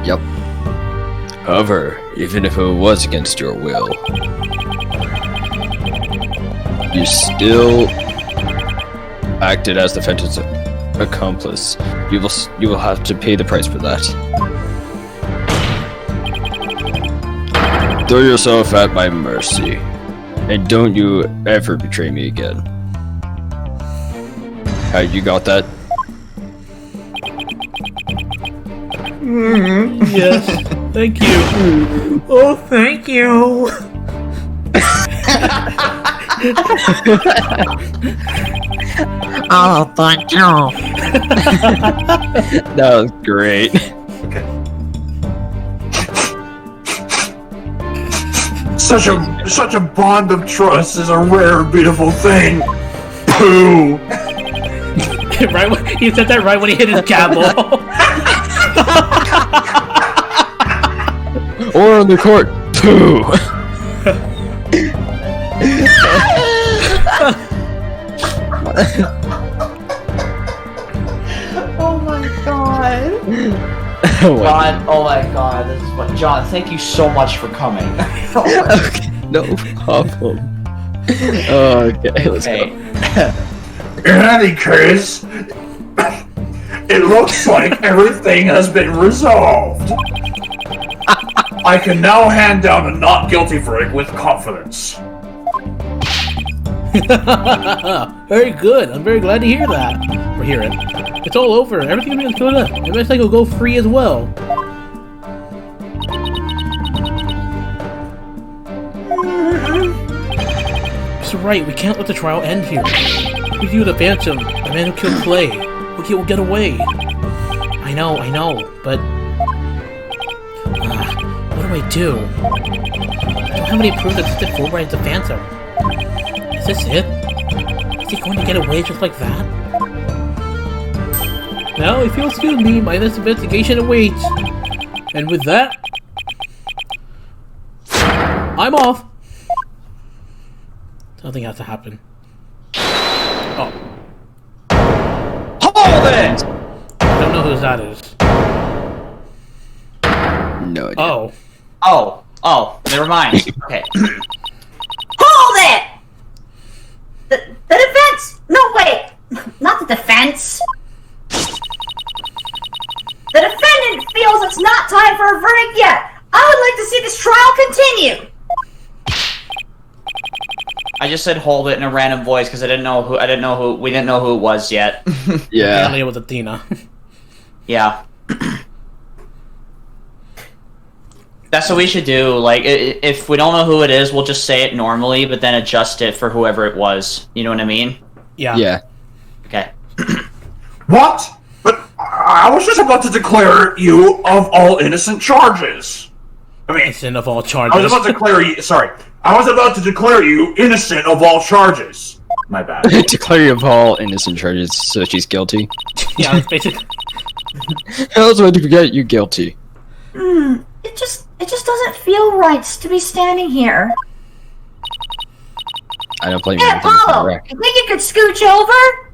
Yep. However, even if it was against your will, you still acted as the Phantom's accomplice. You will have to pay the price for that. Throw yourself at my mercy, and don't you ever betray me again. How you got that? Yes, thank you. Oh, thank you. Oh, thank you. That was great. Okay. Such a bond of trust is a rare, beautiful thing. Pooh. Right when he said that right when he hit his gavel. Or on the court. Pooh. Oh my god. Oh, Oh my god, this is what John, thank you so much for coming. okay, no problem. Okay, let's go. In any case, it looks like everything has been resolved. I can now hand down a not guilty verdict with confidence. Very good. I'm very glad to hear that. Or hear it. It's all over. Everything is good up. The motorcycle will go free as well. Mr. Wright, we can't let the trial end here. If you the Phantom, the man who killed Clay, will get away. I know, but... what do I do? I don't have any proof that Detective Fulbright is the Phantom. Is this it? Is he going to get away just like that? Now, if you'll excuse me, my next investigation awaits. And with that... I'm off! Something has to happen. Oh. Hold it! I don't know who that is. No idea. Oh, never mind. Okay. Hold it! The defense! No, wait! Not the defense! The defendant feels it's not time for a verdict yet! I would like to see this trial continue! I just said hold it in a random voice because we didn't know who it was yet. Yeah. Apparently it was Athena. Yeah. That's what we should do. Like, if we don't know who it is, we'll just say it normally, but then adjust it for whoever it was. You know what I mean? Yeah. Yeah. Okay. What? But I was just about to declare you of all innocent charges. I mean, Innocent of all I charges. was about to declare you. Sorry, I was about to declare you innocent of all charges. My bad. Declare you of all innocent charges, so she's guilty. Yeah, it's basically... I was about to forget you guilty. It just doesn't feel right to be standing here. I don't blame Hey, you. Apollo! You think you could scooch over?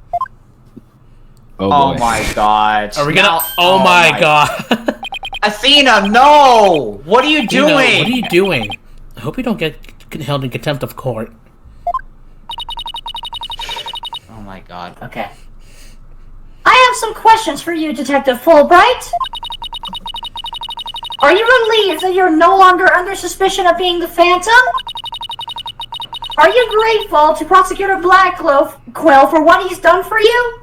Oh Oh boy. my god. Are we gonna... Now- Oh my god. Athena, no! What are you Athena, doing? what are you doing? I hope you don't get held in contempt of court. Oh my god. Okay. I have some questions for you, Detective Fulbright. Are you relieved that you're no longer under suspicion of being the Phantom? Are you grateful to Prosecutor Quill for what he's done for you?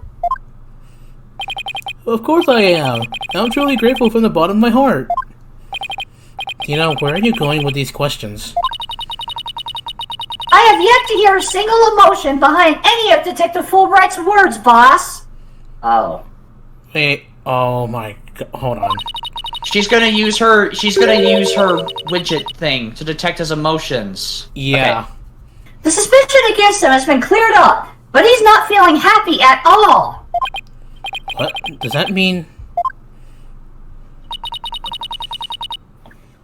Of course I am. I'm truly grateful from the bottom of my heart. Tina, where are you going with these questions? I have yet to hear a single emotion behind any of Detective Fulbright's words, boss. Oh. Wait, oh my god, hold on. She's gonna use her widget thing to detect his emotions. Yeah. Okay. The suspicion against him has been cleared up, but he's not feeling happy at all. What? Does that mean...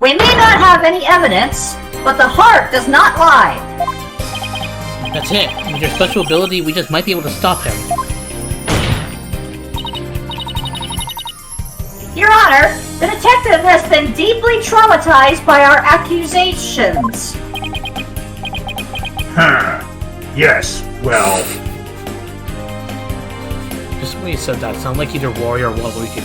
We may not have any evidence, but the heart does not lie. That's it. With your special ability, we just might be able to stop him. Your Honor, the detective has been deeply traumatized by our accusations. Yes, well, Just when you said that, sound like either Warrior or Waluigi.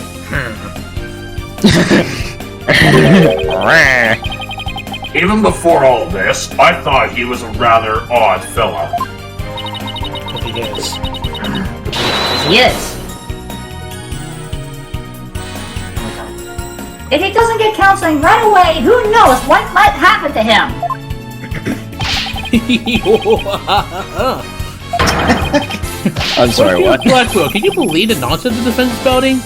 even before all this, I thought he was a rather odd fella. But he is. He is. If he doesn't get counseling right away, who knows what might happen to him? I'm sorry, what? Blackwell, can you believe the nonsense the defense is spouting?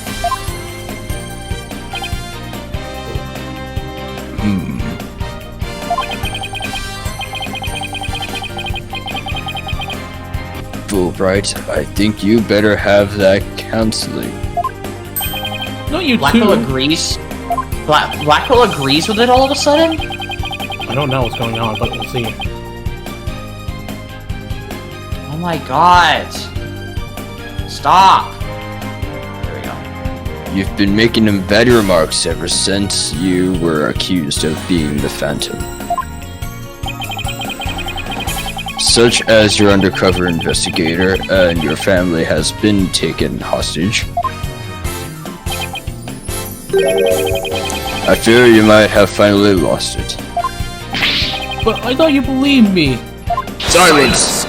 Fulbright, I think you better have that counseling. No, you Blackwell too. agrees. Blackwell agrees with it all of a sudden? I don't know what's going on, but we'll see. Oh my god. Stop. There we go. You've been making them bad remarks ever since you were accused of being the Phantom. Such as your undercover investigator and your family has been taken hostage. I fear you might have finally lost it. But I thought you believed me. Silence!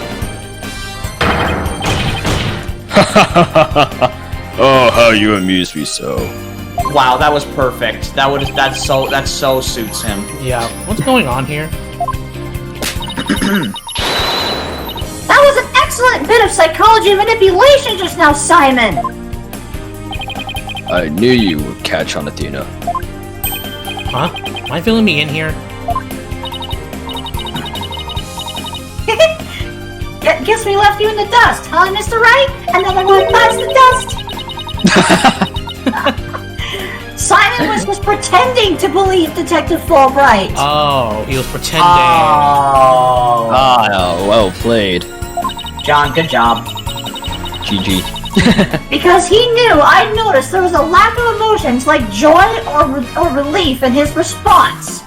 Oh, how you amuse me so. Wow, that was perfect. That so suits him. Yeah, what's going on here? That was an excellent bit of psychology manipulation just now, Simon! I knew you would catch on, Athena. Huh? Am I filling me in here? Guess we left you in the dust, huh, Mr. Wright? Another one bites the dust! Simon was just pretending to believe Detective Fulbright! Oh, he was pretending. Oh. Ah, well played. John, good job. GG. Because he knew I'd noticed there was a lack of emotions like joy or relief in his response.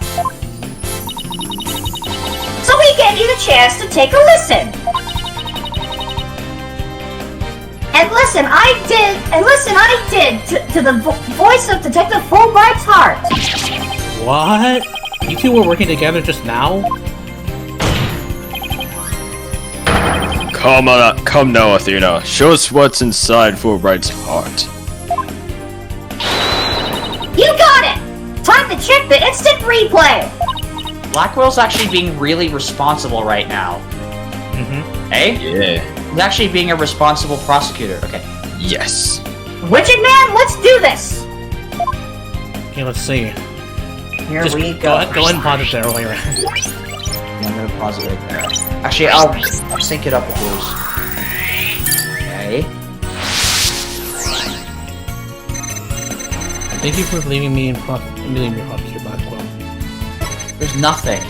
So we gave you the chance to take a listen. And listen, I did to the voice of Detective Fulbright's heart. What? You two were working together just now? Come now, Athena. Show us what's inside Fulbright's heart. You got it! Time to check the instant replay! Blackwell's actually being really responsible right now. Mm-hmm. Eh? Yeah. He's actually being a responsible prosecutor. Okay. Yes. Witched Man, let's do this! Okay, let's see. Here Just we go ahead and pause it there, Lyra. I'm gonna pause it right there. Actually, I'll sync it up with yours. Okay. Thank you for leaving me in prosecutor Blackwell. There's nothing.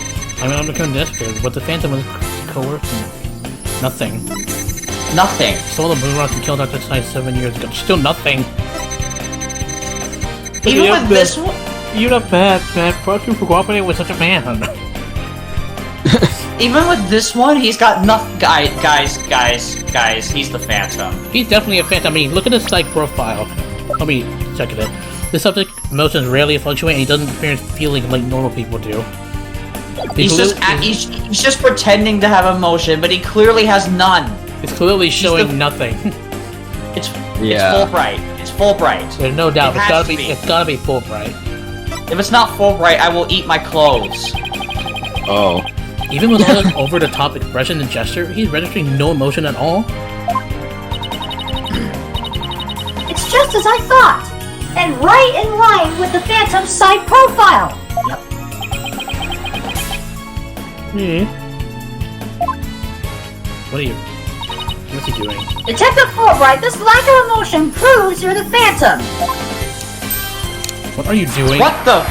I'm gonna become desperate, but the Phantom was coercing. Nothing. Nothing. Stole the moon rock and killed Dr. Side 7 years ago. Still nothing. Even with this one. You're not bad, man. Prosecutor for cooperating with such a man. Even with this one, he's got nothing. Guys, he's the Phantom. He's definitely a Phantom. I mean, look at his psych profile. Let me check it out. This subject emotions rarely fluctuate and he doesn't experience feelings like normal people do. He's just pretending to have emotion, but he clearly has none. It's clearly showing nothing. It's Fulbright. It's Fulbright. There's no doubt. It It's has gotta to be. It's gotta be Fulbright. If it's not Fulbright, I will eat my clothes. Oh. Even with all this over-the-top expression and gesture, he's registering no emotion at all. It's just as I thought! And right in line with the Phantom's side profile! Yep. What are you... What's he doing? Detective Fulbright, this lack of emotion proves you're the Phantom! What are you doing? What the?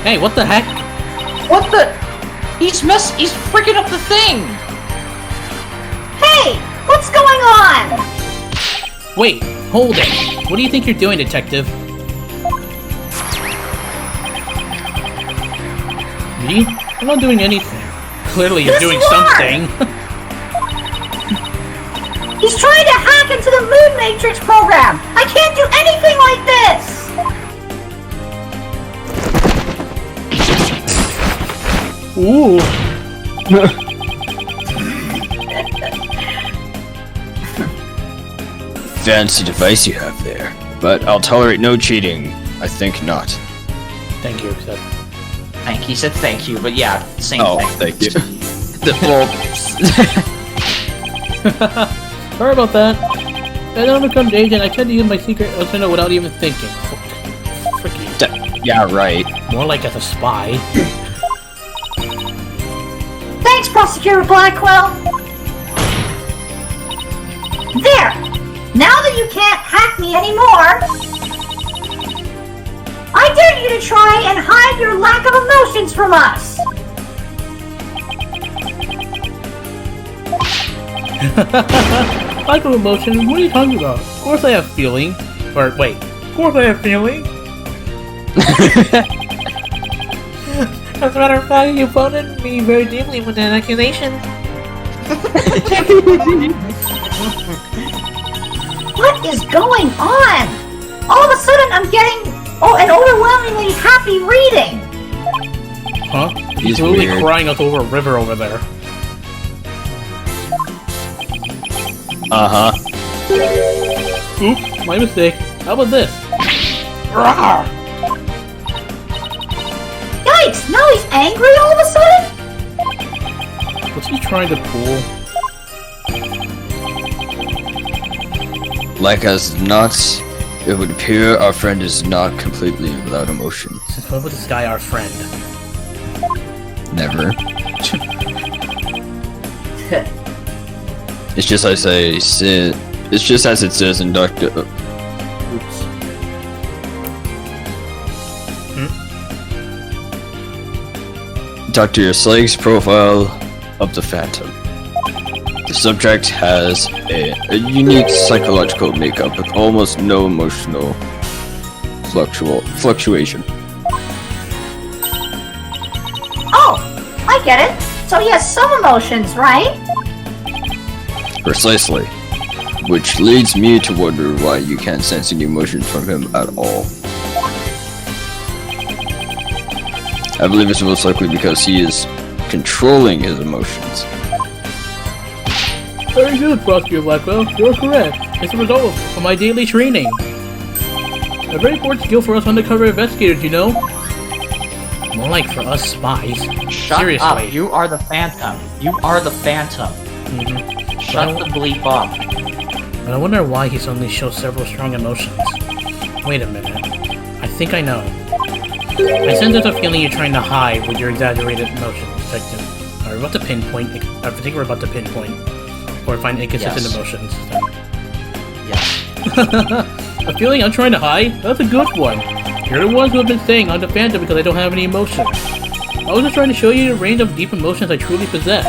Hey, what the heck? What the? He's freaking up the thing! Hey! What's going on? Wait, hold it. What do you think you're doing, detective? Me? I'm not doing anything. Clearly you're doing something. He's trying to hack into the Moon Matrix program! I can't do anything like this! Ooh. Fancy device you have there. But I'll tolerate no cheating. I think not. Thank you, Seth. He said thank you, but yeah, same thing. Thank you. Sorry about that. I don't become the agent. I tried to use my secret Osino without even thinking. Freaky. Yeah, right. More like as a spy. Thanks, Prosecutor Blackwell! There! Now that you can't hack me anymore, I dare you to try and hide your lack of emotions from us! Lack of emotion? What are you talking about? Of course I have feeling. Or, wait. Of course I have feeling? As a matter of fact, you voted me very deeply with that accusation. What is going on? All of a sudden I'm getting an overwhelmingly happy reading! Huh? He's literally weird. crying us over a river over there. Uh-huh. Oops, my mistake. How about this? Rawr! Yikes! Now he's angry all of a sudden? What's he trying to pull? Like as not, it would appear our friend is not completely without emotion. Since when was this guy our friend? Never. It's just as I say. It's just as it says in Doctor. Oops. Dr. Slake's profile of the Phantom. The subject has a unique psychological makeup with almost no emotional fluctuation. Oh, I get it. So he has some emotions, right? Precisely. Which leads me to wonder why you can't sense any emotions from him at all. I believe it's most likely because he is controlling his emotions. Very good, Prosecutor Blackwell. You're correct. It's a result of my daily training. A very important skill for us undercover investigators, you know? More like for us spies. Shut Seriously. up. You are the Phantom. You are the Phantom. Shut the bleep up. But I wonder why he suddenly shows several strong emotions. Wait a minute. I think I know. I sense there's a feeling you're trying to hide with your exaggerated emotions, Detective. Are we about to pinpoint? I think we're about to pinpoint. Or find inconsistent Yes. emotions. Yes. A feeling I'm trying to hide? That's a good one. You're the ones who have been saying I'm the Phantom because I don't have any emotions. I was just trying to show you the range of deep emotions I truly possess.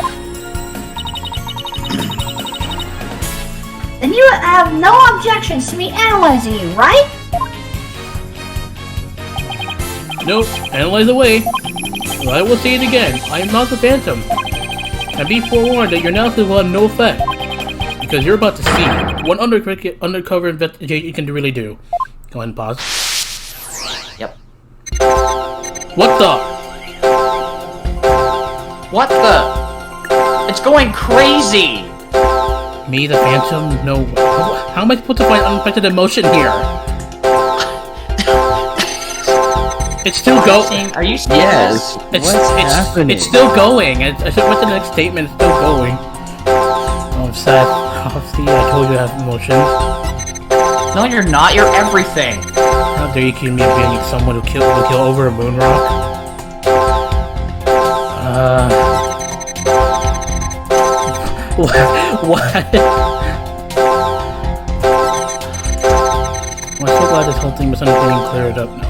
Then you have no objections to me analyzing you, right? Nope, analyze away. Well, I will say it again, I am not the Phantom. And be forewarned that your analysis will have no effect. Because you're about to see what undercover investigation can really do. Go ahead and pause. Yep. What the? What the? It's going crazy! Me, the Phantom? No. How am I supposed to find unaffected emotion here? It's still going. Are you serious? Yes. It's still going. I went to the next statement. It's still going. Oh, I'm sad. Oh, see, I told you I have emotions. No, you're not. You're everything. How dare you accuse me of being someone who kill over a moon rock? What? I'm so glad this whole thing was getting cleared up now.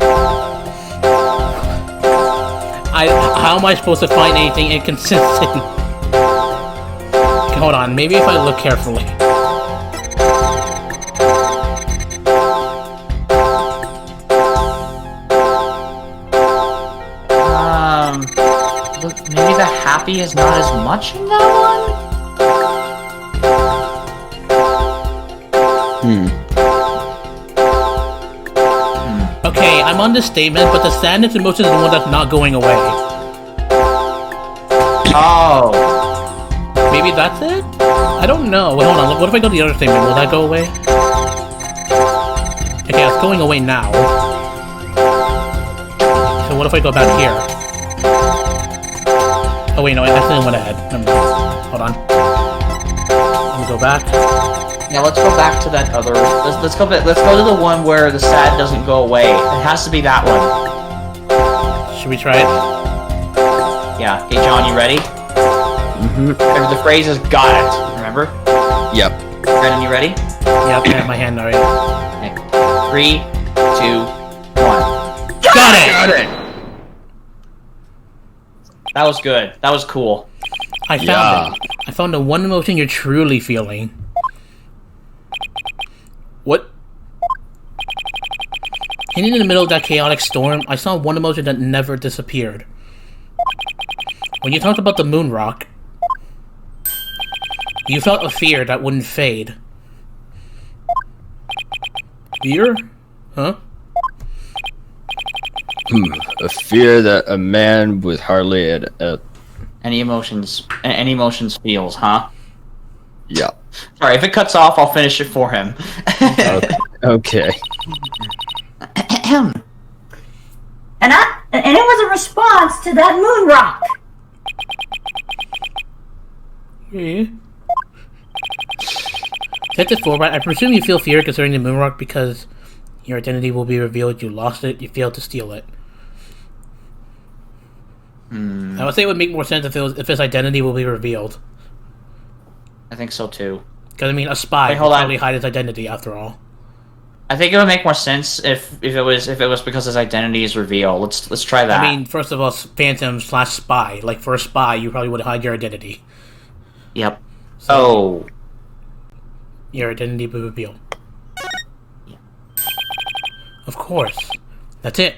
How am I supposed to find anything inconsistent? Hold on, maybe if I look carefully. Look, maybe the happy is not as much in that one? Okay, I'm on this statement, but the sadness emotion is the one that's not going away. Oh. Maybe that's it? I don't know. Wait, hold on. What if I go to the other statement? Will that go away? Okay, it's going away now. So what if I go back here? Oh wait, no, I accidentally went ahead. Never mind. Hold on. Let me go back. Yeah, let's go back to that other. Let's go to the one where the sad doesn't go away. It has to be that one. Should we try it? Yeah. Okay, John, you ready? Remember, the phrase is "got it." Remember? Yep. Brandon, you ready? Yep, I have my hand already. Okay. 3, 2, 1. Got it! Got it. That was good. That was cool. I found it. I found the one emotion you're truly feeling. What? Hidden in the middle of that chaotic storm, I saw one emotion that never disappeared. When you talked about the moon rock, you felt a fear that wouldn't fade. Fear? Huh? A fear that a man with hardly Any emotions feels, huh? yeah. Sorry, if it cuts off, I'll finish it for him. Okay. And it was a response to that moon rock. Yeah. Detective Fulbright, I presume you feel fear concerning the moon rock because your identity will be revealed. You lost it. You failed to steal it. I would say it would make more sense if his identity will be revealed. I think so too. Because I mean, a spy Wait, would hold on. probably hide his identity after all. I think it would make more sense if it was because his identity is revealed. Let's try that. I mean, first of all, Phantom/spy. Like for a spy, you probably would hide your identity. Yep. So. Your identity will be revealed. Of course. That's it.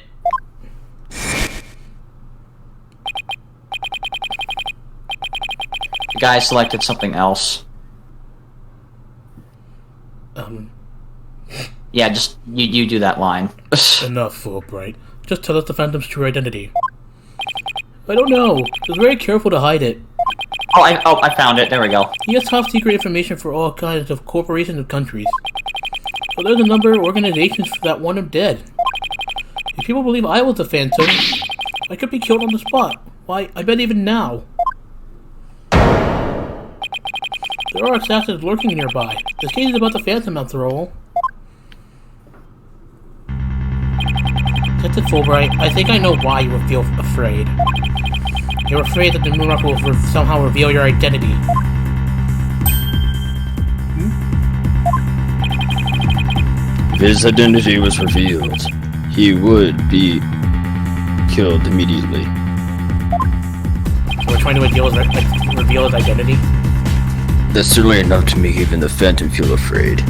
The guy selected something else. Yeah, just you do that line. Enough, Fulbright. Just tell us the Phantom's true identity. I don't know. He was very careful to hide it. I found it. There we go. He has top secret information for all kinds of corporations and countries. So there's a number of organizations that want him dead. If people believe I was the Phantom, I could be killed on the spot. Why, I bet even now. There are assassins lurking nearby. This case is about the Phantom after all. Detective Fulbright, I think I know why you would feel afraid. You're afraid that the moon rock will somehow reveal your identity. If his identity was revealed, he would be killed immediately. So we're trying to reveal his identity? That's certainly enough to make even the Phantom feel afraid.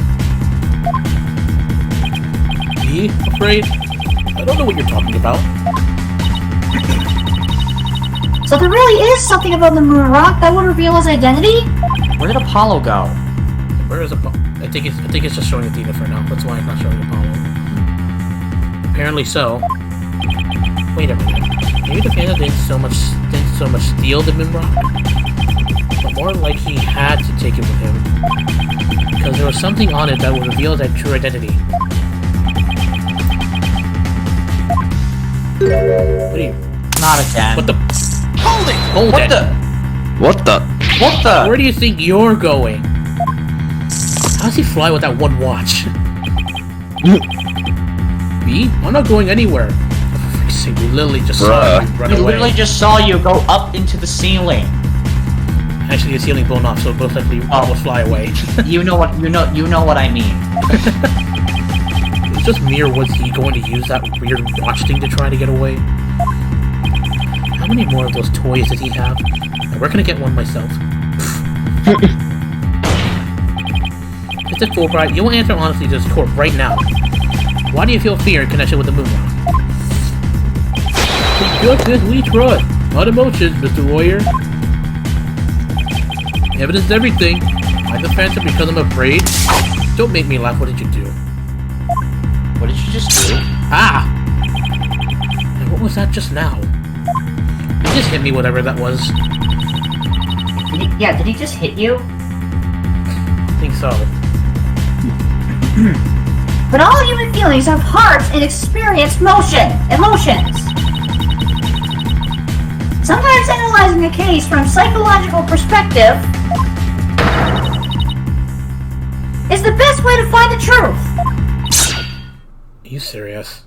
Me? Afraid? I don't know what you're talking about. So there really is something about the moon rock that would reveal his identity? Where did Apollo go? Where is Apollo? I think it's just showing Athena for now. That's why it's not showing Apollo. Apparently so. Wait a minute. Maybe the Phantom didn't so much steal the moon rock, but more like he had to take it with him because there was something on it that would reveal that true identity. What are you? Not again. What the? Hold it! Hold What it! the? What the? What the? Where do you think you're going? How does he fly with that one watch? Me? I'm not going anywhere. For freak's sake, we literally just saw you run We away. literally just saw you go up into the ceiling. Actually, the ceiling blown off, so it most likely almost fly away. You know what I mean. It's just me, or was he going to use that weird watch thing to try to get away? How many more of those toys does he have? And where can I get one myself? It's a Fulbright. You will answer honestly to this court right now. Why do you feel fear in connection with the moon rock? Just as we trust. Not emotions, Mr. Lawyer. Evidence is everything. I'm the Phantom because I'm afraid. Don't make me laugh. What did you do? What did you just do? Ah! And what was that just now? He just hit me, whatever that was. Did he just hit you? I think so. But all human feelings have hearts and experience emotions. Sometimes analyzing a case from a psychological perspective is the best way to find the truth. Are you serious?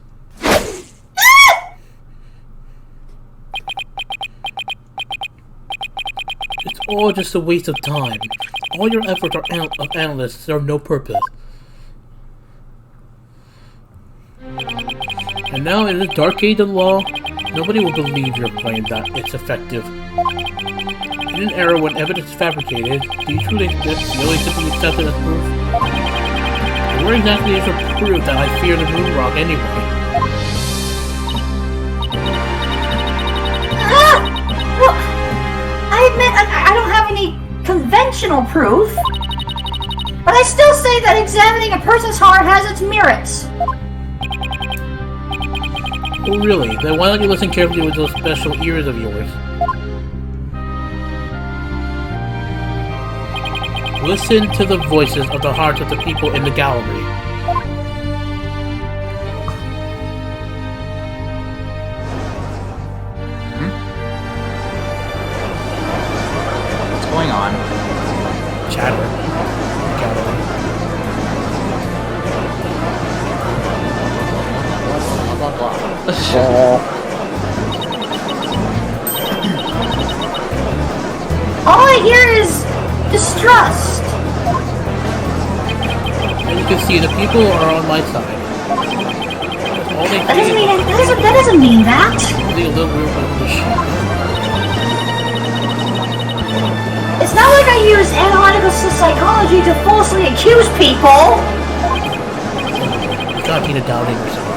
It's all just a waste of time. All your efforts of analysts serve no purpose. And now in this dark age of law, nobody will believe your claim that it's effective. In an era when evidence is fabricated, do you truly really simply accept it as proof? And where exactly is your proof that I fear the moon rock anyway? Well, I admit I don't have any conventional proof, but I still say that examining a person's heart has its merits. Oh really? Then why don't you listen carefully with those special ears of yours? Listen to the voices of the hearts of the people in the gallery. What's going on? Chatter. Gallery. Blah, blah, blah. All I hear is distrust. And you can see the people are on my side. That's all they That doesn't mean that. They a little weird with this shit. It's not like I use analytical psychology to falsely accuse people. God, Tina doubting yourself.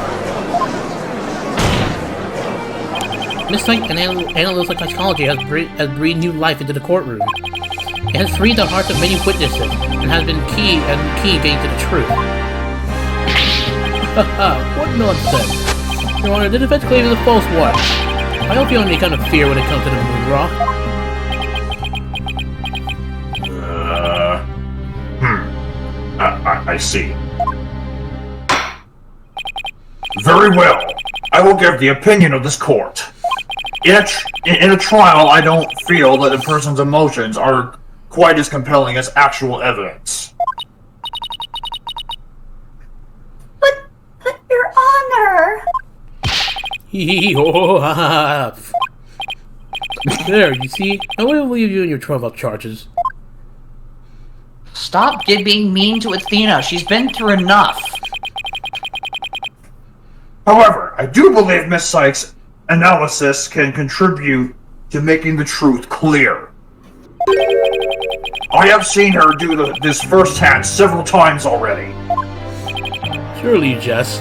Miss Psych and analytical psychology has breathed new life into the courtroom. It has freed the hearts of many witnesses and has been key getting to the truth. Haha, what nonsense! Your Honor, the defense claims is a false one. I don't feel any kind of fear when it comes to the moon rock. I see. Very well. I will give the opinion of this court. In a trial, I don't feel that a person's emotions are quite as compelling as actual evidence. But Your Honor. There, you see? I wouldn't leave you in your 12 charges. Stop being mean to Athena. She's been through enough. However, I do believe Miss Sykes' analysis can contribute to making the truth clear. I have seen her do this firsthand several times already. Surely, Jess.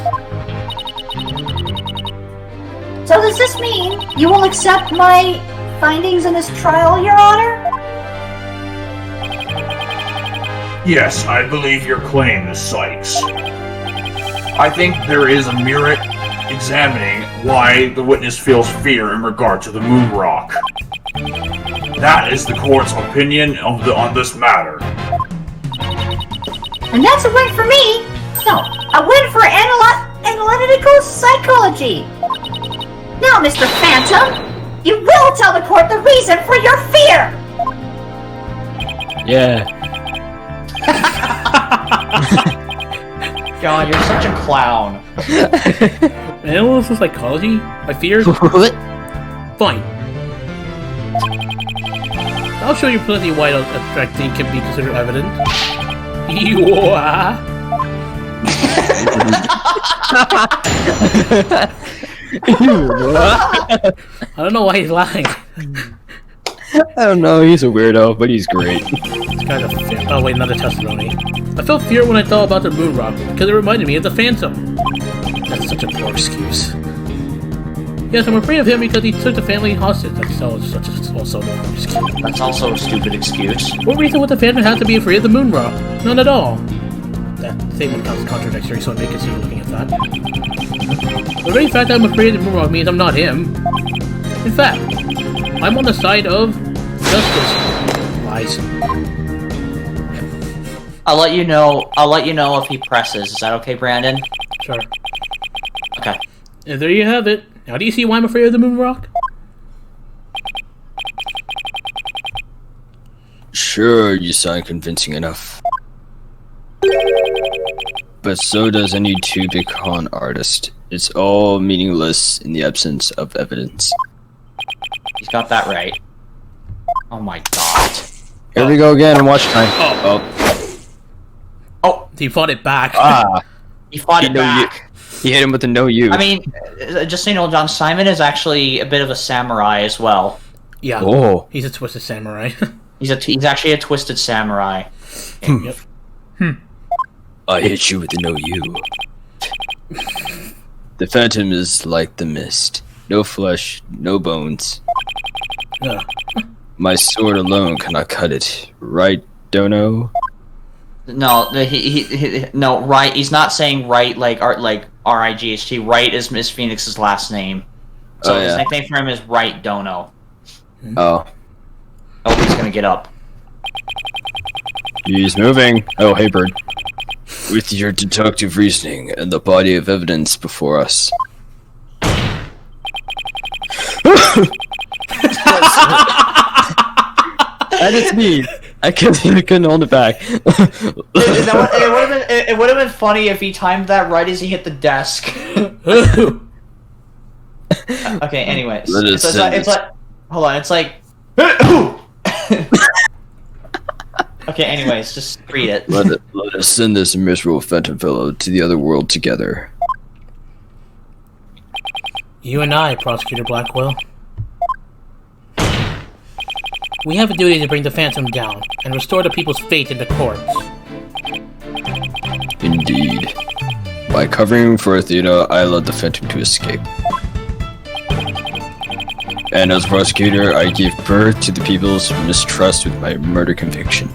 So does this mean you will accept my findings in this trial, Your Honor? Yes, I believe your claim, Miss Sykes. I think there is a merit examining why the witness feels fear in regard to the moon rock. That is the court's opinion on this matter. And that's a win for me. No, a win for analytical psychology. Now, Mr. Phantom, you will tell the court the reason for your fear. Yeah. God, you're such a clown. Analytical psychology? I fear? What? Fine. I'll show you plenty why an abstract thing can be considered evident. I don't know why he's lying. I don't know, he's a weirdo, but he's great. It's kind of fear. Oh wait, another testimony. I felt fear when I thought about the moon rock because it reminded me of the Phantom. That's such a poor excuse. Yes, I'm afraid of him because he took the family hostage. That's also a poor excuse. That's also a stupid excuse. What reason would the Phantom have to be afraid of the moon rock? None at all. That statement comes contradictory, so I may consider looking at that. The very fact that I'm afraid of the moon rock means I'm not him. In fact, I'm on the side of justice. Lies. I'll let you know if he presses. Is that okay, Brandon? Sure. Okay. And there you have it. Now do you see why I'm afraid of the moon rock? Sure, you sound convincing enough. But so does any too-big con artist. It's all meaningless in the absence of evidence. He's got that right. Oh my god. Here we go again, watch time. Oh, He fought it back. he fought it back. He hit him with a no you. I mean, just so you know, John, Simon is actually a bit of a samurai as well. Yeah. Oh. He's a twisted samurai. He's actually a twisted samurai. Yep. I hit you with a no you. The Phantom is like the mist. No flesh, no bones. Yeah. My sword alone cannot cut it. Right, Dono? No, no, Wright. He's not saying Wright like R-I-G-H-T. Wright is Miss Phoenix's last name, so his nickname for him is Wright Dono. Oh. Oh, he's gonna get up. He's moving. Oh, hey, bird. With your deductive reasoning and the body of evidence before us. And it's me. I couldn't hold it back. It would have been funny if he timed that right as he hit the desk. Okay, anyways. It's like hold on, it's like okay, anyways, just read it. Let us send this miserable phantom fellow to the other world together. You and I, Prosecutor Blackwell. We have a duty to bring the Phantom down and restore the people's faith in the courts. Indeed. By covering for Athena, I allowed the Phantom to escape. And as prosecutor, I gave birth to the people's mistrust with my murder conviction.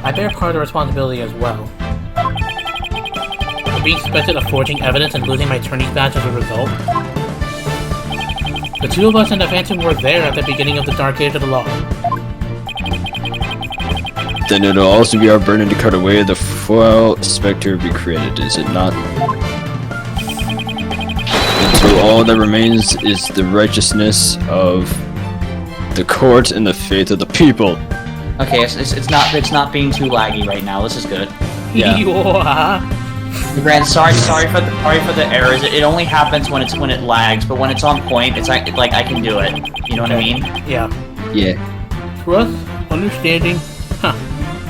I bear part of the responsibility as well. To be suspected of forging evidence and losing my attorney's badge as a result. The two of us and the Phantom were there at the beginning of the Dark Age of the Law. Then it'll also be our burden to cut away the foul specter we created, is it not? So all that remains is the righteousness of the court and the faith of the people. Okay, it's not being too laggy right now. This is good. Yeah. Grant, sorry for the errors. It only happens when it lags, but when it's on point, it's like I can do it. You know what I mean? Yeah. Yeah. Trust, understanding,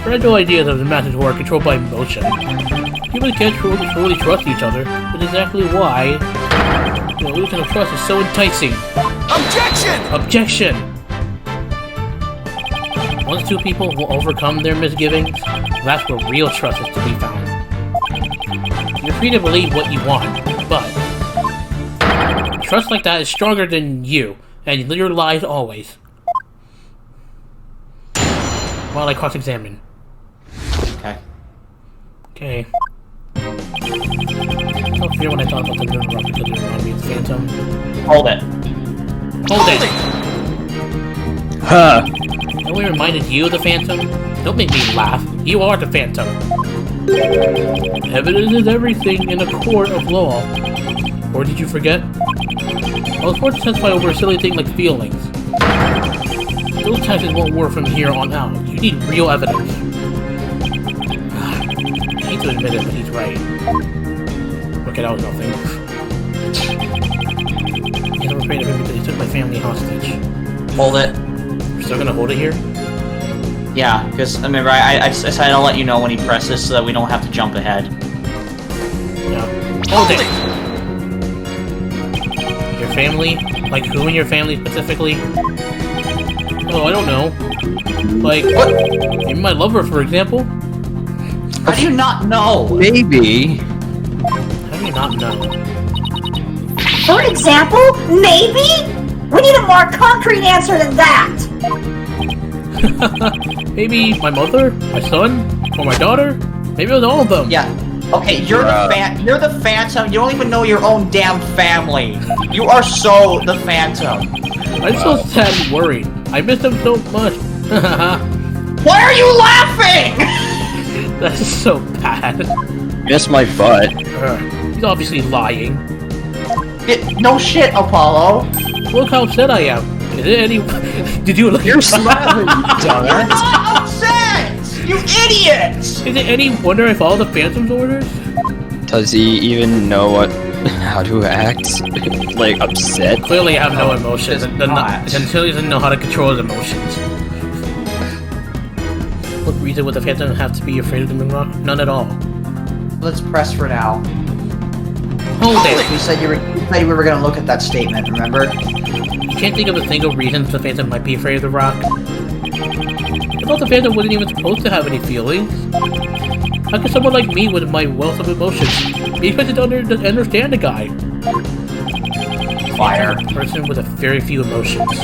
fragile ideas of the masses who are controlled by emotion. People can't truly trust each other, which is exactly why the illusion of trust is so enticing. Objection! Once two people will overcome their misgivings, that's where real trust is to be found. You're free to believe what you want, but trust like that is stronger than you, and your lies always. While I cross-examine. Okay. Okay. I felt fear when I thought about the moon rock because it reminded me of the Phantom. Hold it. Hold it! Ha! And we reminded you of the Phantom? Don't make me laugh. You are the Phantom. Evidence is everything in a court of law. Or did you forget? I was forced to testify over a silly thing like feelings. Those taxes won't work from here on out. You need real evidence. I hate to admit it, but he's right. Okay, that was nothing. I'm afraid of him because he took my family hostage. Hold it. We're still gonna hold it here? Yeah, because remember, I said I'll let you know when he presses so that we don't have to jump ahead. Yeah. Hold it! Your family? Like who in your family specifically? Oh, I don't know. Like, What? maybe my lover, for example? How do you not know? Maybe. How do you not know? For example, maybe? We need a more concrete answer than that! Maybe my mother, my son, or my daughter? Maybe it was all of them. Yeah. Okay, you're the Phantom. You don't even know your own damn family. You are so the Phantom. I'm so sad and worried. I miss them so much. Why are you laughing? That's so bad. Miss my butt. He's obviously lying. No shit, Apollo. Look how upset I am. Is it any... Did you look... You're smiling, you dumbass. I'm upset! You idiots! Is it any wonder I follow the Phantom's orders? Does he even know how to act? Like, upset? Clearly I have no emotions. does not. Until he doesn't know how to control his emotions. What reason would the Phantom have to be afraid of the Moonrock? None at all. Let's press for now. Hold it! You said we were gonna look at that statement, remember? You can't think of a single reason the Phantom might be afraid of the rock. I thought the Phantom wasn't even supposed to have any feelings. How could someone like me with my wealth of emotions be expected to understand a guy? Fire. A person with a very few emotions.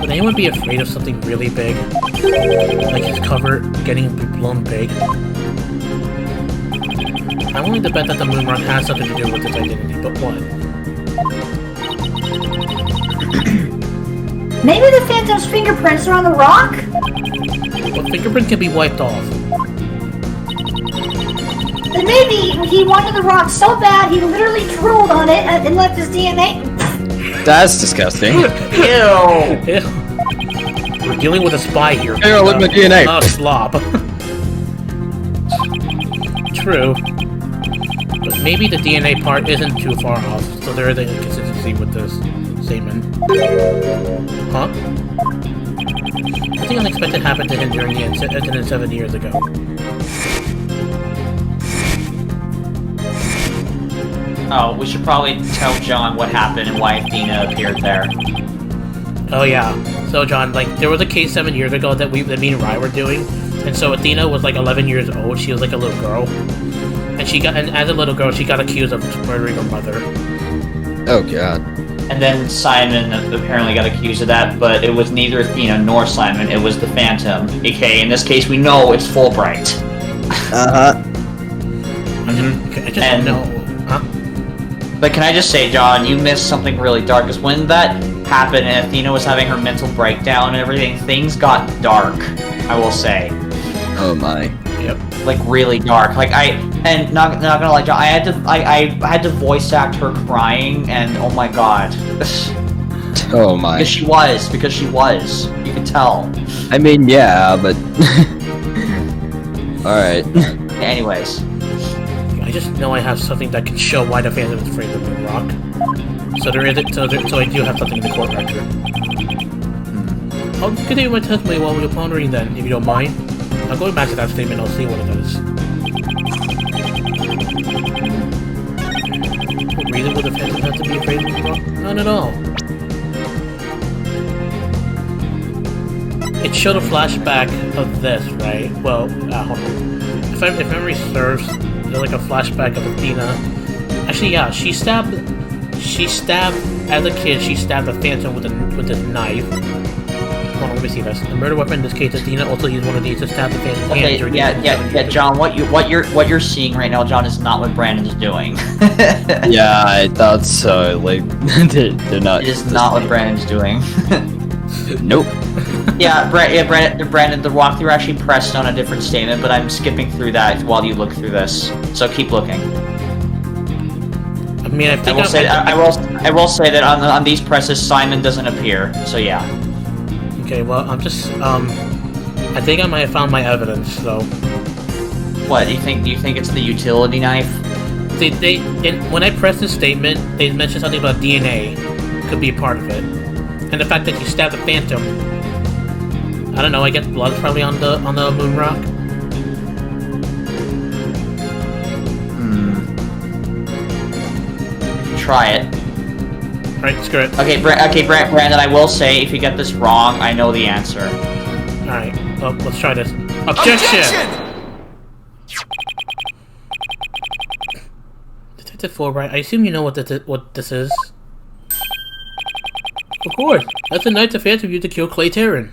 Would anyone be afraid of something really big? Like his cover getting blown big? I'm willing to bet that the Moonrock has something to do with its identity, but what? Maybe the Phantom's fingerprints are on the rock? Well, fingerprint can be wiped off. Then maybe he wanted the rock so bad he literally drooled on it and left his DNA. That's disgusting. Ew. Ew. We're dealing with a spy here. Here, look at my DNA. Not a slob. True. But maybe the DNA part isn't too far off, so there is a consistency with this statement. Huh? Nothing unexpected happened to him during the incident 7 years ago. Oh, we should probably tell John what happened and why Athena appeared there. Oh yeah. So John, like, there was a case 7 years ago that me and Wright were doing, and so Athena was like 11 years old. She was like a little girl, and as a little girl, she got accused of murdering her mother. Oh god. And then Simon apparently got accused of that, but it was neither Athena nor Simon. It was the Phantom, aka in this case we know it's Fulbright. Uh-huh. I just know. Huh? But can I just say, John, you missed something really dark, because when that happened and Athena was having her mental breakdown and everything, things got dark, I will say. Oh my. Yep. Like, really dark. Like, not gonna lie, John, I had to voice act her crying, and oh my god. Oh my. Because she was. You could tell. I mean, yeah, but... Alright. Anyways. I just know I have something that can show why the Phantom is afraid of the rock. So there is so I do have something in the court record. I'll continue my testimony while we're pondering then, if you don't mind. I'm going back to that statement, I'll see what it is. What reason would the Phantom have to be afraid of the rock? None at all. It showed a flashback of this, right? Well, hold on. If memory serves, there's like a flashback of Athena. Actually, yeah, she stabbed as a kid. She stabbed the Phantom with a knife. Hold on, let me see this. The murder weapon in this case, Athena also used one of these to stab the Phantom's hand during Yeah, John. What you're seeing right now, John, is not what Brandon's doing. Yeah, I thought so. Like, they're not. It is not what Brandon's doing. Nope. Brandon, the walkthrough actually pressed on a different statement, but I'm skipping through that while you look through this. So keep looking. I mean, I will say that on these presses, Simon doesn't appear. So yeah. Okay, well, I'm just I think I might have found my evidence. So. What do you think? Do you think it's the utility knife? When I pressed this statement, they mentioned something about DNA could be a part of it, and the fact that you stabbed the Phantom. I don't know. I guess blood's probably on the moon rock. Try it. Alright, screw it. Okay, Brandon. I will say, if you get this wrong, I know the answer. Alright, well, let's try this. Objection! Detective Fulbright, I assume you know what this is. Of course, that's the knife the Phantom used to kill Clay Terran.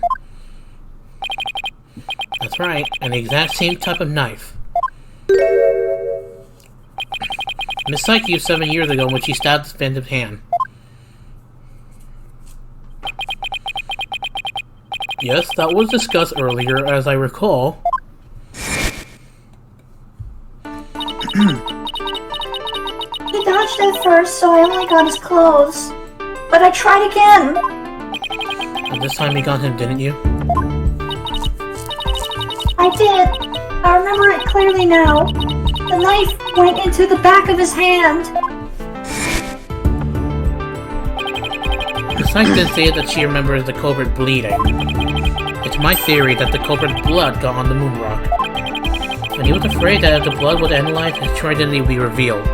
That's right, and the exact same type of knife. Miss Psyche used 7 years ago when she stabbed the Phantom's hand. Yes, that was discussed earlier, as I recall. He dodged at first, so I only got his clothes. But I tried again. And this time you got him, didn't you? I did. I remember it clearly now. The knife went into the back of his hand. The psych did say that she remembers the culprit bleeding. It's my theory that the culprit's blood got on the moon rock. And he was afraid that if the blood was analyzed, his true identity would be revealed.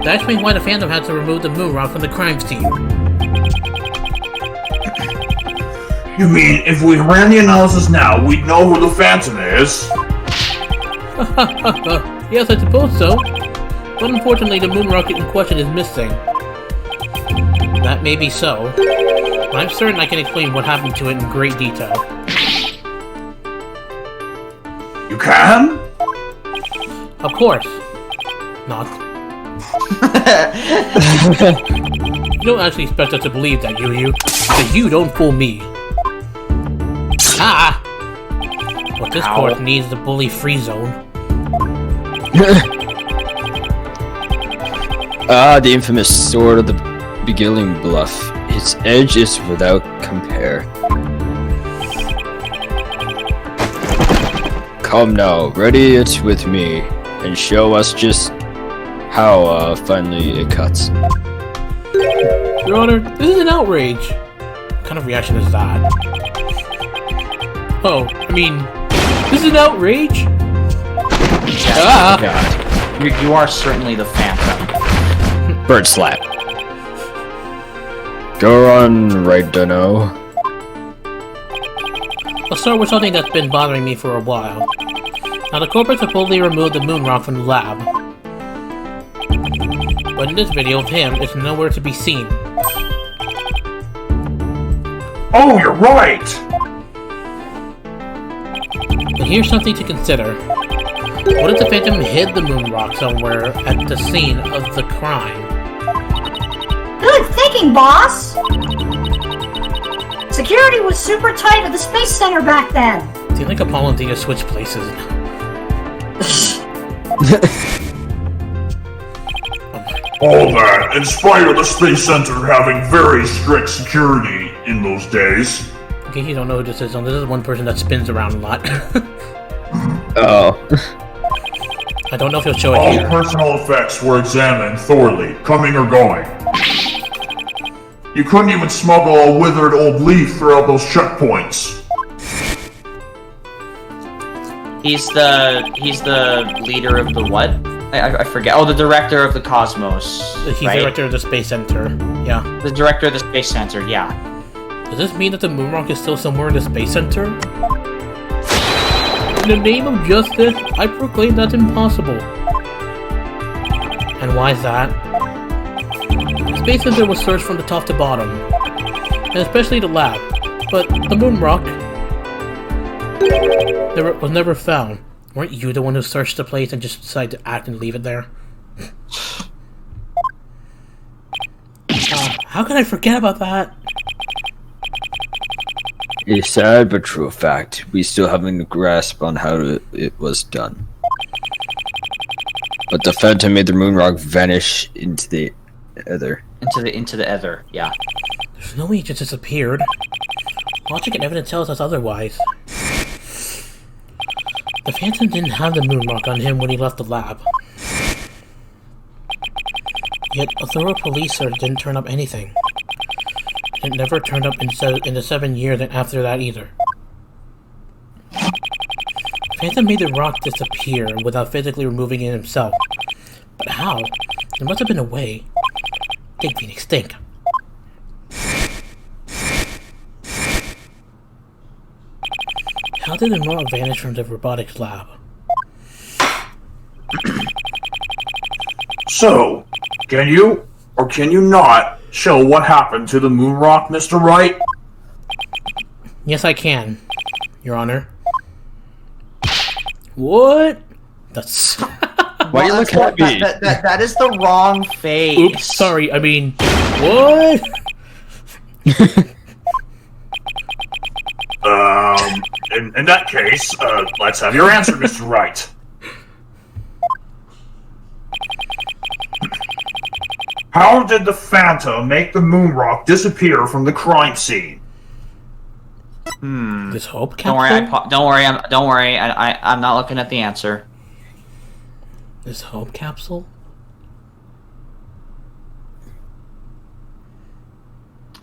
That explains why the Phantom had to remove the moon rock from the crime scene. You mean, if we ran the analysis now, we'd know who the Phantom is? Yes, I suppose so. But unfortunately, the moon rocket in question is missing. That may be so, but I'm certain I can explain what happened to it in great detail. You can? Of course. Not. You don't actually expect us to believe that, you. But you don't fool me. Ah! What this court needs is a bully-free zone. The infamous sword of the beginning bluff. Its edge is without compare. Come now, ready it with me, and show us just how finally it cuts. Your Honor, this is an outrage. What kind of reaction is that? Oh, I mean, this is an outrage? Yeah, God. You are certainly the Phantom. Bird slap. Go on, right, Dunno. I'll start with something that's been bothering me for a while. Now, the corporate supposedly removed the moon rock from the lab. But in this video of him, it's nowhere to be seen. Oh, you're right! But here's something to consider. What if the Phantom hid the moon rock somewhere at the scene of the crime? Good thinking, boss! Security was super tight at the Space Center back then. Do you think Apollo and Dina switch places? All that, in spite of the Space Center having very strict security in those days. In case you don't know who this is, this is one person that spins around a lot. Oh. I don't know if he'll show it All here. personal effects were examined thoroughly, coming or going. You couldn't even smuggle a withered old leaf throughout those checkpoints. He's the leader of the what? I forget. Oh, the director of the Cosmos. He's right? the director of the Space Center. Yeah. The director of the Space Center, yeah. Does this mean that the moon rock is still somewhere in the Space Center? In the name of justice, I proclaim that's impossible. And why is that? The Space Center was searched from the top to bottom, and especially the lab, but the moon rock was never found. Weren't you the one who searched the place and just decided to act and leave it there? How could I forget about that? A sad but true fact. We still haven't a grasp on how it was done. But the Phantom made the moon rock vanish into the ether. Into the ether, yeah. There's no way it just disappeared. Logic and evidence tells us otherwise. The Phantom didn't have the moon rock on him when he left the lab. Yet a thorough police search didn't turn up anything. It never turned up in the 7 years after that either. Phantom made the rock disappear without physically removing it himself. But how? There must have been a way. Think, Phoenix, think. How did the rock vanish from the robotics lab? So, can you, or can you not, show what happened to the moon rock, Mr. Wright? Yes, I can, Your Honor. What? That's... Why are you looking at me? That is the wrong face. Oops, sorry, I mean... What? In that case, let's have your answer, Mr. Wright. How did the Phantom make the moon rock disappear from the crime scene? This hope Don't capsule? worry. Don't worry. I'm not looking at the answer. This hope capsule?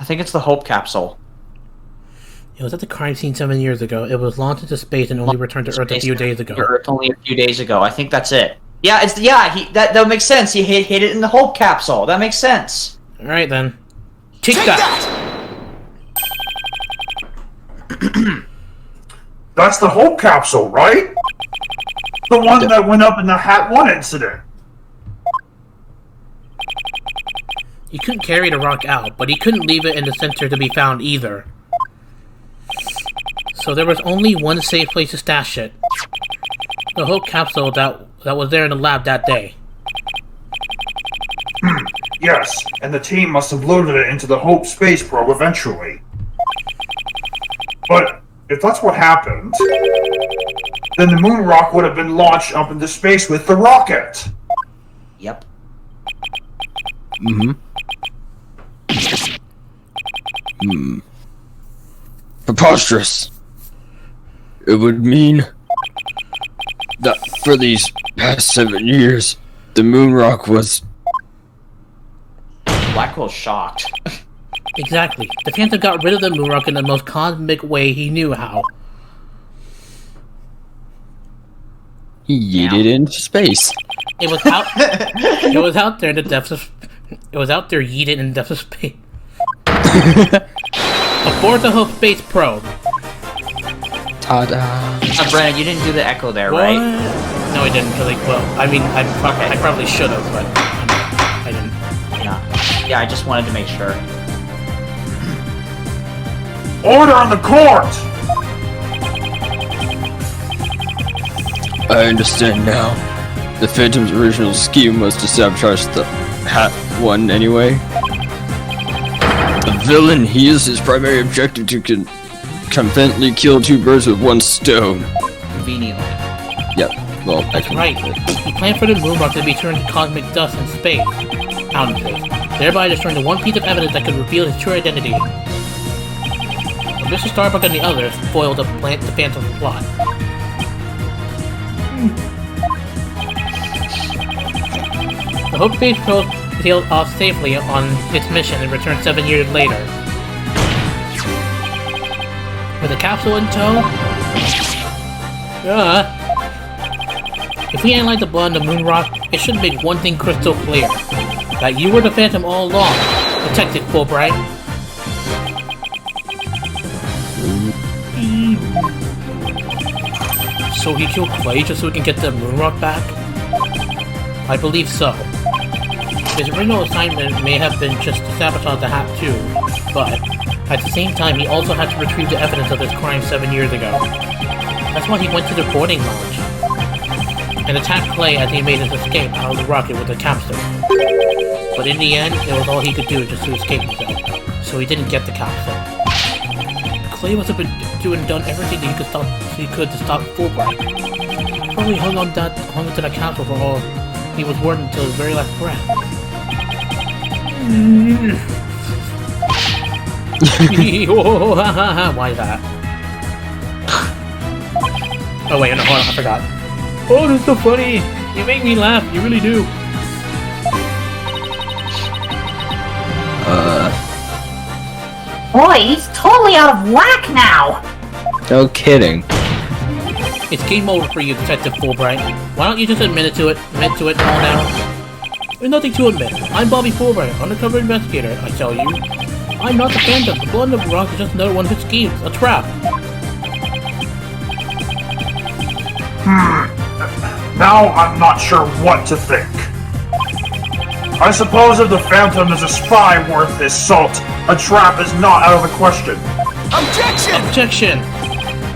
I think it's the Hope Capsule. It was at the crime scene 7 years ago. It was launched into space and only returned to Earth a few days ago. Earth only a few days ago. I think that's it. Yeah, that makes sense. He hid it in the Hope Capsule. That makes sense. Alright then. Take that! That's the Hope Capsule, right? The one that went up in the Hat 1 incident. He couldn't carry the rock out, but he couldn't leave it in the center to be found either. So there was only one safe place to stash it. The Hope Capsule that was there in the lab that day. Yes, and the team must have loaded it into the Hope space probe eventually. But if that's what happened, then the moon rock would have been launched up into space with the rocket. Yep. Preposterous. It would mean that for these past 7 years, the moon rock was... Blackwell's shocked. Exactly. The Phantom got rid of the moon rock in the most cosmic way he knew how. He yeeted it into space. It was out. It was out there in the depths of. It was out there yeeted in the depths of space. Aboard the Hope space probe. Ta-da. Brennan, you didn't do the echo there, What? right? No, I didn't really. Well, I mean, I probably should have, but I didn't. Yeah, I just wanted to make sure. Order on the court! I understand now. The Phantom's original scheme was to sabotage the Hat One anyway. The villain, he used his primary objective to conveniently kill 2 birds with 1 stone. Conveniently. Yep, well, I can... Right. He planned for the moon rock to be turned to cosmic dust in space, out in space, thereby destroying the one piece of evidence that could reveal his true identity. But Mr. Starbuck and the others foiled the Phantom's plot. The Hope Space probe sailed off safely on its mission and returned 7 years later. With a capsule in tow? If we analyze the blood in the moon rock, it should make one thing crystal clear. That you were the Phantom all along. Detective Fulbright. So he killed Clay just so we can get the moon rock back? I believe so. His original assignment may have been just to sabotage the Hat too, but at the same time he also had to retrieve the evidence of his crime 7 years ago. That's why he went to the boarding lounge and attacked Clay as he made his escape out of the rocket with the capsule. But in the end, it was all he could do just to escape himself, so he didn't get the capsule. Clay must have been done everything he could to stop Fulbright. Probably hung onto that capsule for all he was worth until his very last breath. Why that? Oh wait, no, hold on, I forgot. Oh, this is so funny! You make me laugh, you really do. Boy, he's totally out of whack now! No kidding. It's game over for you, Detective Fulbright. Why don't you just admit to it all now? There's nothing to admit. I'm Bobby Fulbright, undercover investigator, I tell you. I'm not the Phantom. The blood in the rock is just another one of his schemes. A trap. Now I'm not sure what to think. I suppose if the Phantom is a spy worth his salt, a trap is not out of the question. Objection! Objection!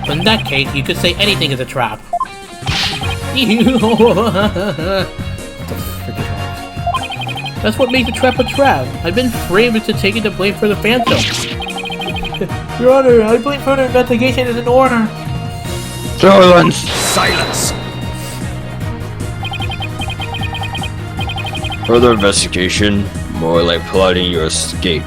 But in that case, you could say anything is a trap. What the frick is wrong? That's what makes a trap a trap. I've been framed into taking the blame for the Phantom. Your Honor, I believe further investigation is in order. Silence! Silence! Further investigation, more like plotting your escape.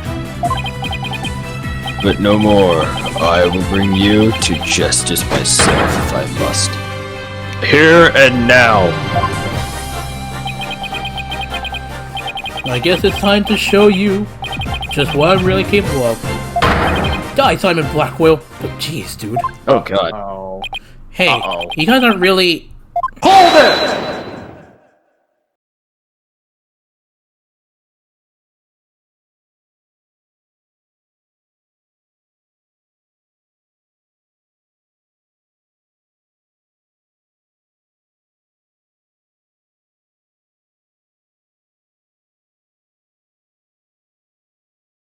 But no more. I will bring you to justice myself if I must. Here and now. I guess it's time to show you just what I'm really capable of. Die, Simon Blackwell. Oh, jeez, dude. Oh god. Oh. Hey, Uh-oh. you guys aren't really... Hold it!